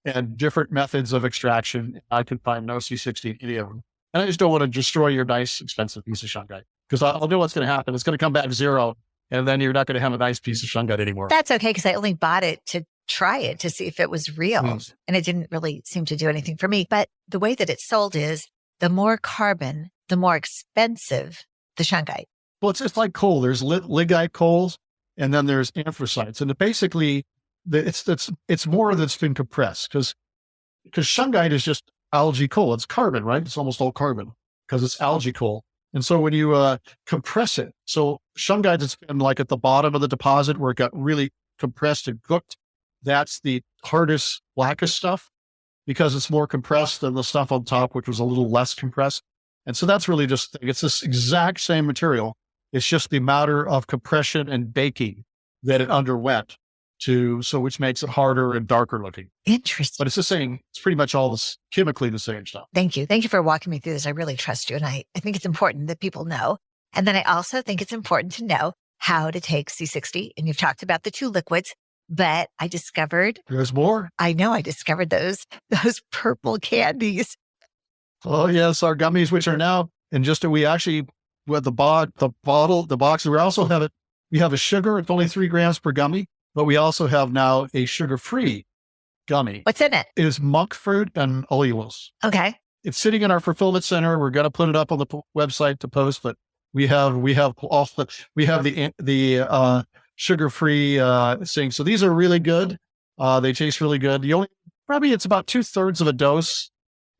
Speaker 3: and different methods of extraction. I could find no C60 in any of them. And I just don't want to destroy your nice, expensive piece of Shungite because I'll know what's going to happen. It's going to come back zero, and then you're not going to have a nice piece of Shungite anymore.
Speaker 4: That's okay because I only bought it to try it to see if it was real, and it didn't really seem to do anything for me. But the way that it's sold is the more carbon, the more expensive the Shungite.
Speaker 3: Well, it's like coal. There's lignite coals, and then there's anthracites, and basically, it's more that's been compressed because Shungite is just algae coal. It's carbon, right? It's almost all carbon because it's algae coal. And so when you compress it, so Shungite has been like at the bottom of the deposit where it got really compressed and cooked. That's the hardest, blackest stuff because it's more compressed than the stuff on top, which was a little less compressed. And so that's really it's this exact same material. It's just the matter of compression and baking that it underwent which makes it harder and darker looking.
Speaker 4: Interesting.
Speaker 3: But it's the same. It's pretty much all chemically the same stuff.
Speaker 4: Thank you. Thank you for walking me through this. I really trust you. And I think it's important that people know. And then I also think it's important to know how to take C60. And you've talked about the 2 liquids, but I discovered,
Speaker 3: There's more.
Speaker 4: I discovered those purple candies.
Speaker 3: Oh yes, our gummies, which are now, and just we actually with the box. We also have it. We have a sugar. It's only 3 grams per gummy, but we also have now a sugar-free gummy.
Speaker 4: What's in it?
Speaker 3: It is monk fruit and allulose.
Speaker 4: Okay.
Speaker 3: It's sitting in our fulfillment center. We're going to put it up on the website to post, but we have the sugar-free thing. So these are really good. They taste really good. Probably it's about 2/3 of a dose.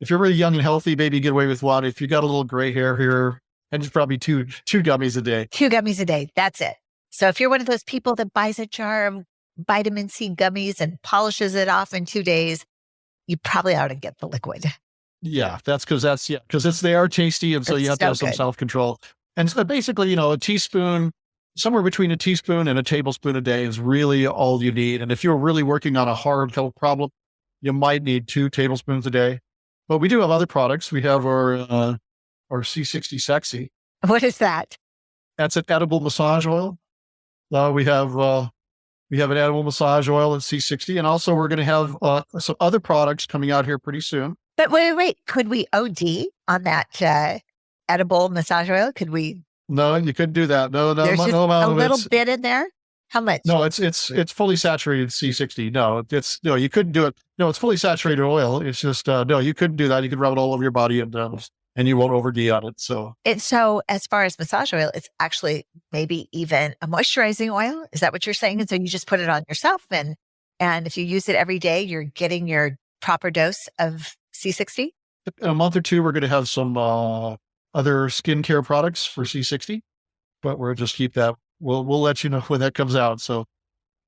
Speaker 3: If you're really young and healthy, maybe you get away with one. If you got a little gray hair here, and it's probably two gummies a day.
Speaker 4: 2 gummies a day. That's it. So if you're one of those people that buys a jar of vitamin C gummies and polishes it off in 2 days, you probably ought to get the liquid.
Speaker 3: Yeah, because they are tasty. And so you have to have some self-control. And so basically, a teaspoon, somewhere between a teaspoon and a tablespoon a day is really all you need. And if you're really working on a hard health problem, you might need 2 tablespoons a day. But we do have other products. We have our C60 Sexy.
Speaker 4: What is that?
Speaker 3: That's an edible massage oil. We have an edible massage oil at C60, and also we're going to have some other products coming out here pretty soon.
Speaker 4: But wait. Could we OD on that edible massage oil? Could we?
Speaker 3: No, you couldn't do that. No,
Speaker 4: There's just
Speaker 3: no.
Speaker 4: a little bit in there. How much?
Speaker 3: No, it's fully saturated C60. No, you couldn't do it. No, it's fully saturated oil. It's just no, you couldn't do that. You could rub it all over your body and you won't OD on it. So
Speaker 4: as far as massage oil, it's actually maybe even a moisturizing oil. Is that what you're saying? And so you just put it on yourself, and if you use it every day, you're getting your proper dose of C60.
Speaker 3: In a month or two, we're going to have some other skincare products for C60, but we'll just keep that. We'll let you know when that comes out. So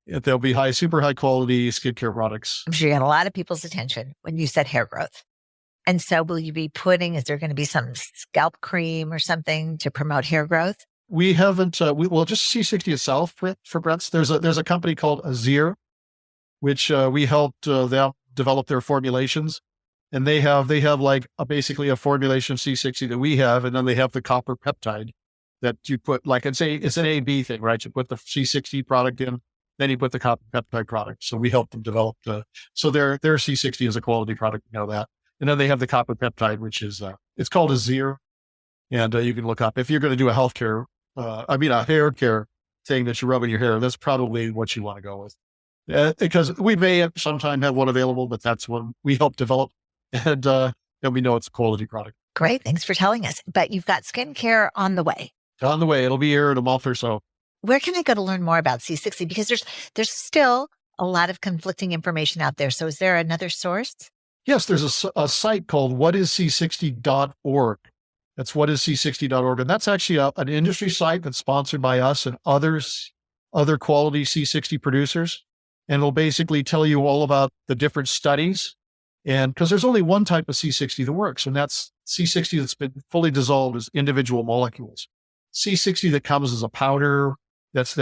Speaker 3: there'll be super high quality skincare products.
Speaker 4: I'm sure you got a lot of people's attention when you said hair growth. And so will you be is there going to be some scalp cream or something to promote hair growth?
Speaker 3: We haven't, just C60 itself for Brett's. There's a company called Azir, which we helped them develop their formulations. And they have basically a formulation of C60 that we have. And then they have the copper peptide that you put, it's an A-B thing, right? You put the C60 product in, then you put the copper peptide product. So we helped them develop so their C60 is a quality product, you know that. And then they have the copper peptide, which is, it's called Azir. And you can look up, if you're going to do a a hair care thing that you rub in your hair, that's probably what you want to go with. Because we may sometime have one available, but that's one we help develop. And we know it's a quality product.
Speaker 4: Great. Thanks for telling us. But you've got skincare on the way.
Speaker 3: On the way. It'll be here in a month or so.
Speaker 4: Where can I go to learn more about C60? Because there's still a lot of conflicting information out there. So is there another source?
Speaker 3: Yes, there's a site called whatisc60.org. That's whatisc60.org. And that's actually an industry site that's sponsored by us and other quality C60 producers. And it'll basically tell you all about the different studies. And because there's only one type of C60 that works, and that's C60 that's been fully dissolved as individual molecules. C60 that comes as a powder, that is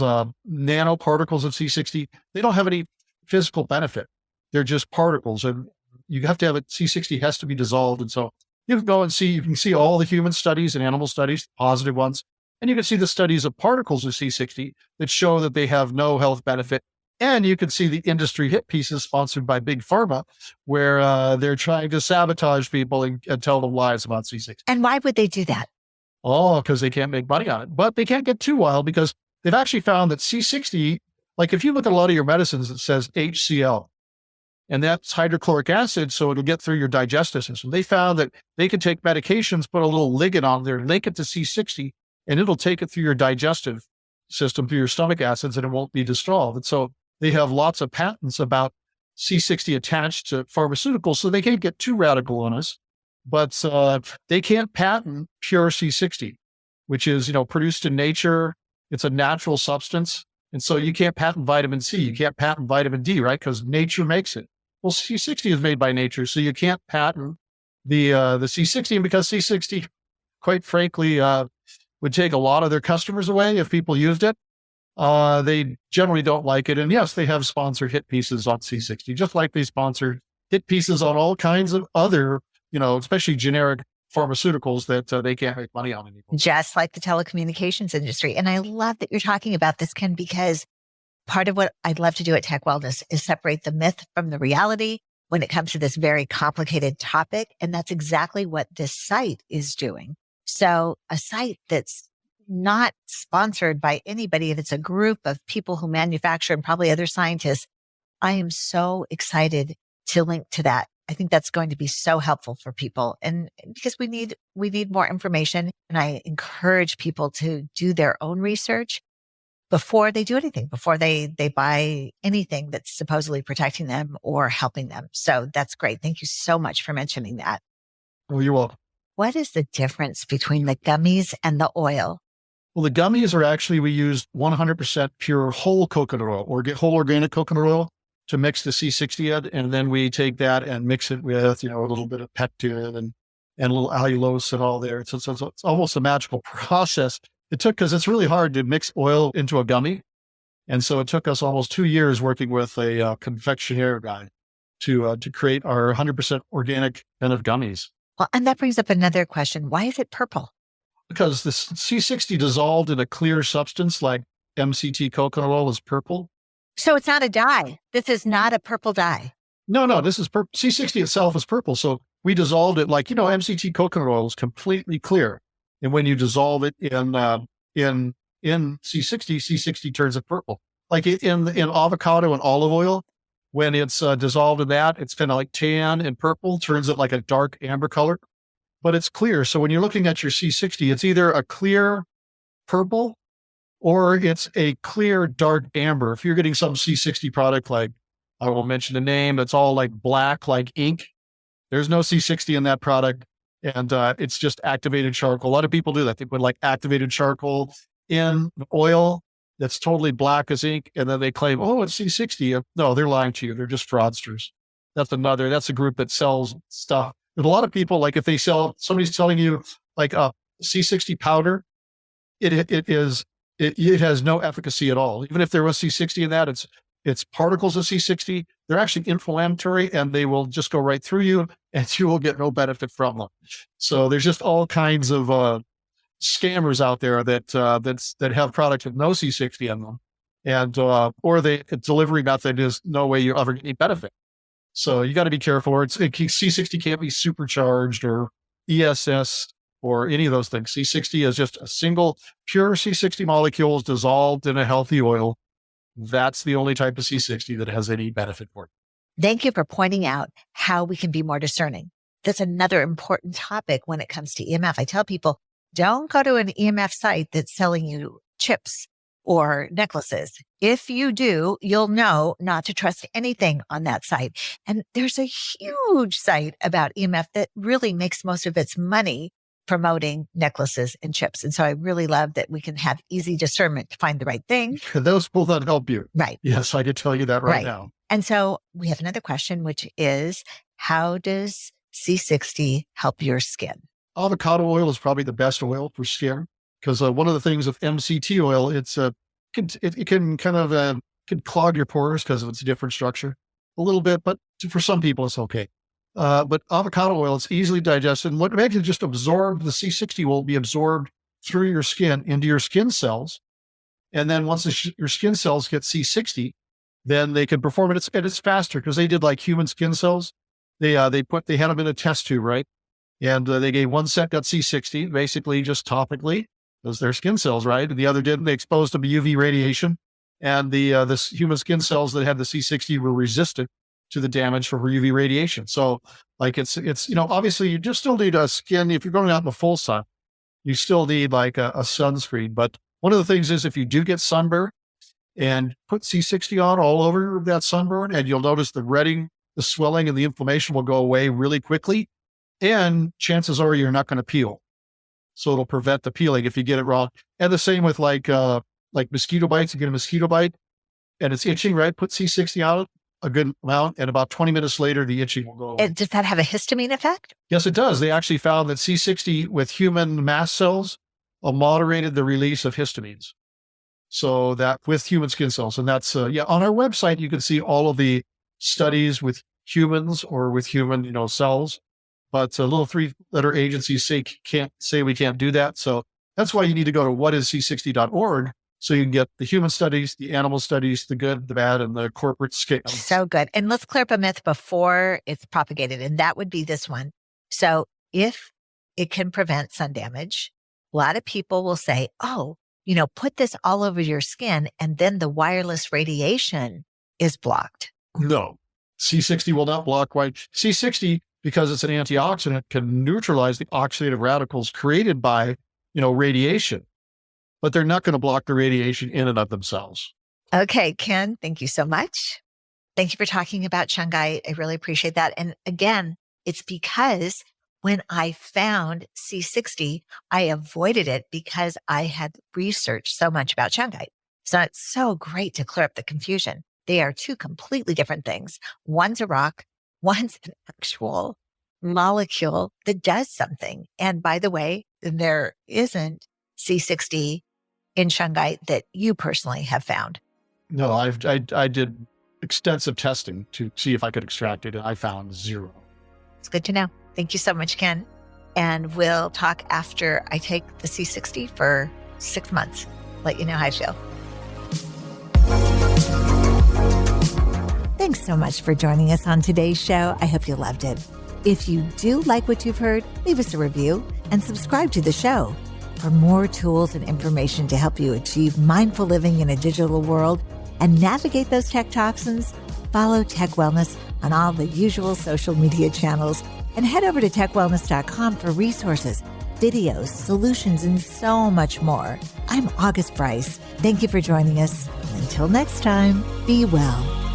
Speaker 3: nanoparticles of C60. They don't have any physical benefit. They're just particles, and you have to have it. C60 has to be dissolved. And so you can see all the human studies and animal studies, positive ones, and you can see the studies of particles of C60 that show that they have no health benefit. And you can see the industry hit pieces sponsored by Big Pharma, where they're trying to sabotage people and tell them lies about C60.
Speaker 4: And why would they do that?
Speaker 3: Oh, because they can't make money on it. But they can't get too wild, because they've actually found that C60, like if you look at a lot of your medicines, it says HCl. And that's hydrochloric acid, so it'll get through your digestive system. They found that they could take medications, put a little ligand on there, link it to C60, and it'll take it through your digestive system, through your stomach acids, and it won't be dissolved. And so they have lots of patents about C60 attached to pharmaceuticals, so they can't get too radical on us. But they can't patent pure C60, which is, produced in nature. It's a natural substance. And so you can't patent vitamin C. You can't patent vitamin D, right? Because nature makes it. Well, C60 is made by nature, so you can't patent the C60. And because C60, quite frankly, would take a lot of their customers away if people used it, they generally don't like it. And yes, they have sponsored hit pieces on C60, just like they sponsor hit pieces on all kinds of other, especially generic pharmaceuticals that they can't make money on anymore.
Speaker 4: Just like the telecommunications industry. And I love that you're talking about this, Ken, because part of what I'd love to do at Tech Wellness is separate the myth from the reality when it comes to this very complicated topic. And that's exactly what this site is doing. So a site that's not sponsored by anybody, that's a group of people who manufacture and probably other scientists. I am so excited to link to that. I think that's going to be so helpful for people. And because we need more information, and I encourage people to do their own research before they do anything, before they buy anything that's supposedly protecting them or helping them. So that's great. Thank you so much for mentioning that.
Speaker 3: Oh, you're welcome.
Speaker 4: What is the difference between the gummies and the oil?
Speaker 3: Well, the gummies are actually, we use 100% pure whole coconut oil or get whole organic coconut oil to mix the C60 in. And then we take that and mix it with, a little bit of pectin and a little allulose and all there. So it's almost a magical process. It took, because it's really hard to mix oil into a gummy. And so it took us almost 2 years working with a confectioner guy to create our 100% organic kind of gummies.
Speaker 4: Well, and that brings up another question. Why is it purple?
Speaker 3: Because the C60 dissolved in a clear substance like MCT coconut oil is purple.
Speaker 4: So it's not a dye. This is not a purple dye.
Speaker 3: No, this is purple. C60 itself is purple. So we dissolved it like, MCT coconut oil is completely clear. And when you dissolve it in C60 turns it purple. Like in avocado and olive oil, when it's dissolved in that, it's kind of like tan and purple, turns it like a dark amber color, but it's clear. So when you're looking at your C60, it's either a clear purple or it's a clear dark amber. If you're getting some C60 product, like I won't mention the name, it's all like black, like ink. There's no C60 in that product. And it's just activated charcoal. A lot of people do that. They put like activated charcoal in oil that's totally black as ink. And then they claim, oh, it's C60. No, they're lying to you. They're just fraudsters. That's a group that sells stuff. There's a lot of people, like if somebody's telling you like a C60 powder, it has no efficacy at all. Even if there was C60 in that, it's particles of C60. They're actually inflammatory and they will just go right through you and you will get no benefit from them. So there's just all kinds of scammers out there that have products with no C60 in them. And, or the delivery method is no way you ever get any benefit. So you got to be careful. C60 can't be supercharged or ESS or any of those things. C60 is just a single pure C60 molecules dissolved in a healthy oil. That's the only type of C60 that has any benefit for it.
Speaker 4: Thank you for pointing out how we can be more discerning. That's another important topic when it comes to EMF. I tell people, don't go to an EMF site that's selling you chips or necklaces. If you do, you'll know not to trust anything on that site. And there's a huge site about EMF that really makes most of its money promoting necklaces and chips. And so I really love that we can have easy discernment to find the right thing.
Speaker 3: Those will not help you.
Speaker 4: Right.
Speaker 3: Yes, I can tell you that right now.
Speaker 4: And so we have another question, which is, how does C60 help your skin?
Speaker 3: Avocado oil is probably the best oil for skin because one of the things with MCT oil, it can kind of can clog your pores because of its different structure a little bit, but for some people it's okay. But avocado oil, it's easily digested. And what makes it just absorb, the C60 will be absorbed through your skin into your skin cells. And then once your skin cells get C60, then they can perform it. It's faster because they did like human skin cells. They had them in a test tube, right? And they gave one set got C60, basically just topically, because they're skin cells, right? And the other didn't. They exposed them to UV radiation. And the human skin cells that had the C60 were resistant to the damage from UV radiation. So like it's, obviously you just still need a skin. If you're going out in the full sun, you still need like a sunscreen. But one of the things is if you do get sunburn and put C60 on all over that sunburn, and you'll notice the redding, the swelling and the inflammation will go away really quickly. And chances are you're not going to peel. So it'll prevent the peeling if you get it wrong. And the same with like mosquito bites. You get a mosquito bite and it's itching, right? Put C60 on a good amount, and about 20 minutes later, the itching will go away.
Speaker 4: Does that have a histamine effect?
Speaker 3: Yes, it does. They actually found that C60 with human mast cells moderated the release of histamines. So that with human skin cells. And that's, on our website, you can see all of the studies with humans or with human, cells but little 3-letter agencies say we can't do that. So that's why you need to go to whatisc60.org so you can get the human studies, the animal studies, the good, the bad, and the corporate scales.
Speaker 4: So good. And let's clear up a myth before it's propagated. And that would be this one. So if it can prevent sun damage, a lot of people will say, oh, put this all over your skin and then the wireless radiation is blocked.
Speaker 3: No, C60 will not block white. C60, because it's an antioxidant, can neutralize the oxidative radicals created by, radiation, but they're not going to block the radiation in and of themselves.
Speaker 4: Okay, Ken, thank you so much. Thank you for talking about Shungite. I really appreciate that. And again, it's because when I found C60, I avoided it because I had researched so much about Shungite. So it's so great to clear up the confusion. They are two completely different things. One's a rock, one's an actual molecule that does something. And by the way, there isn't C60 in Shungite that you personally have found.
Speaker 3: No, I did extensive testing to see if I could extract it, and I found zero.
Speaker 4: It's good to know. Thank you so much, Ken. And we'll talk after I take the C60 for 6 months. Let you know how I feel.
Speaker 2: Thanks so much for joining us on today's show. I hope you loved it. If you do like what you've heard, leave us a review and subscribe to the show. For more tools and information to help you achieve mindful living in a digital world and navigate those tech toxins, follow Tech Wellness on all the usual social media channels and head over to techwellness.com for resources, videos, solutions, and so much more. I'm August Bryce. Thank you for joining us. Until next time, be well.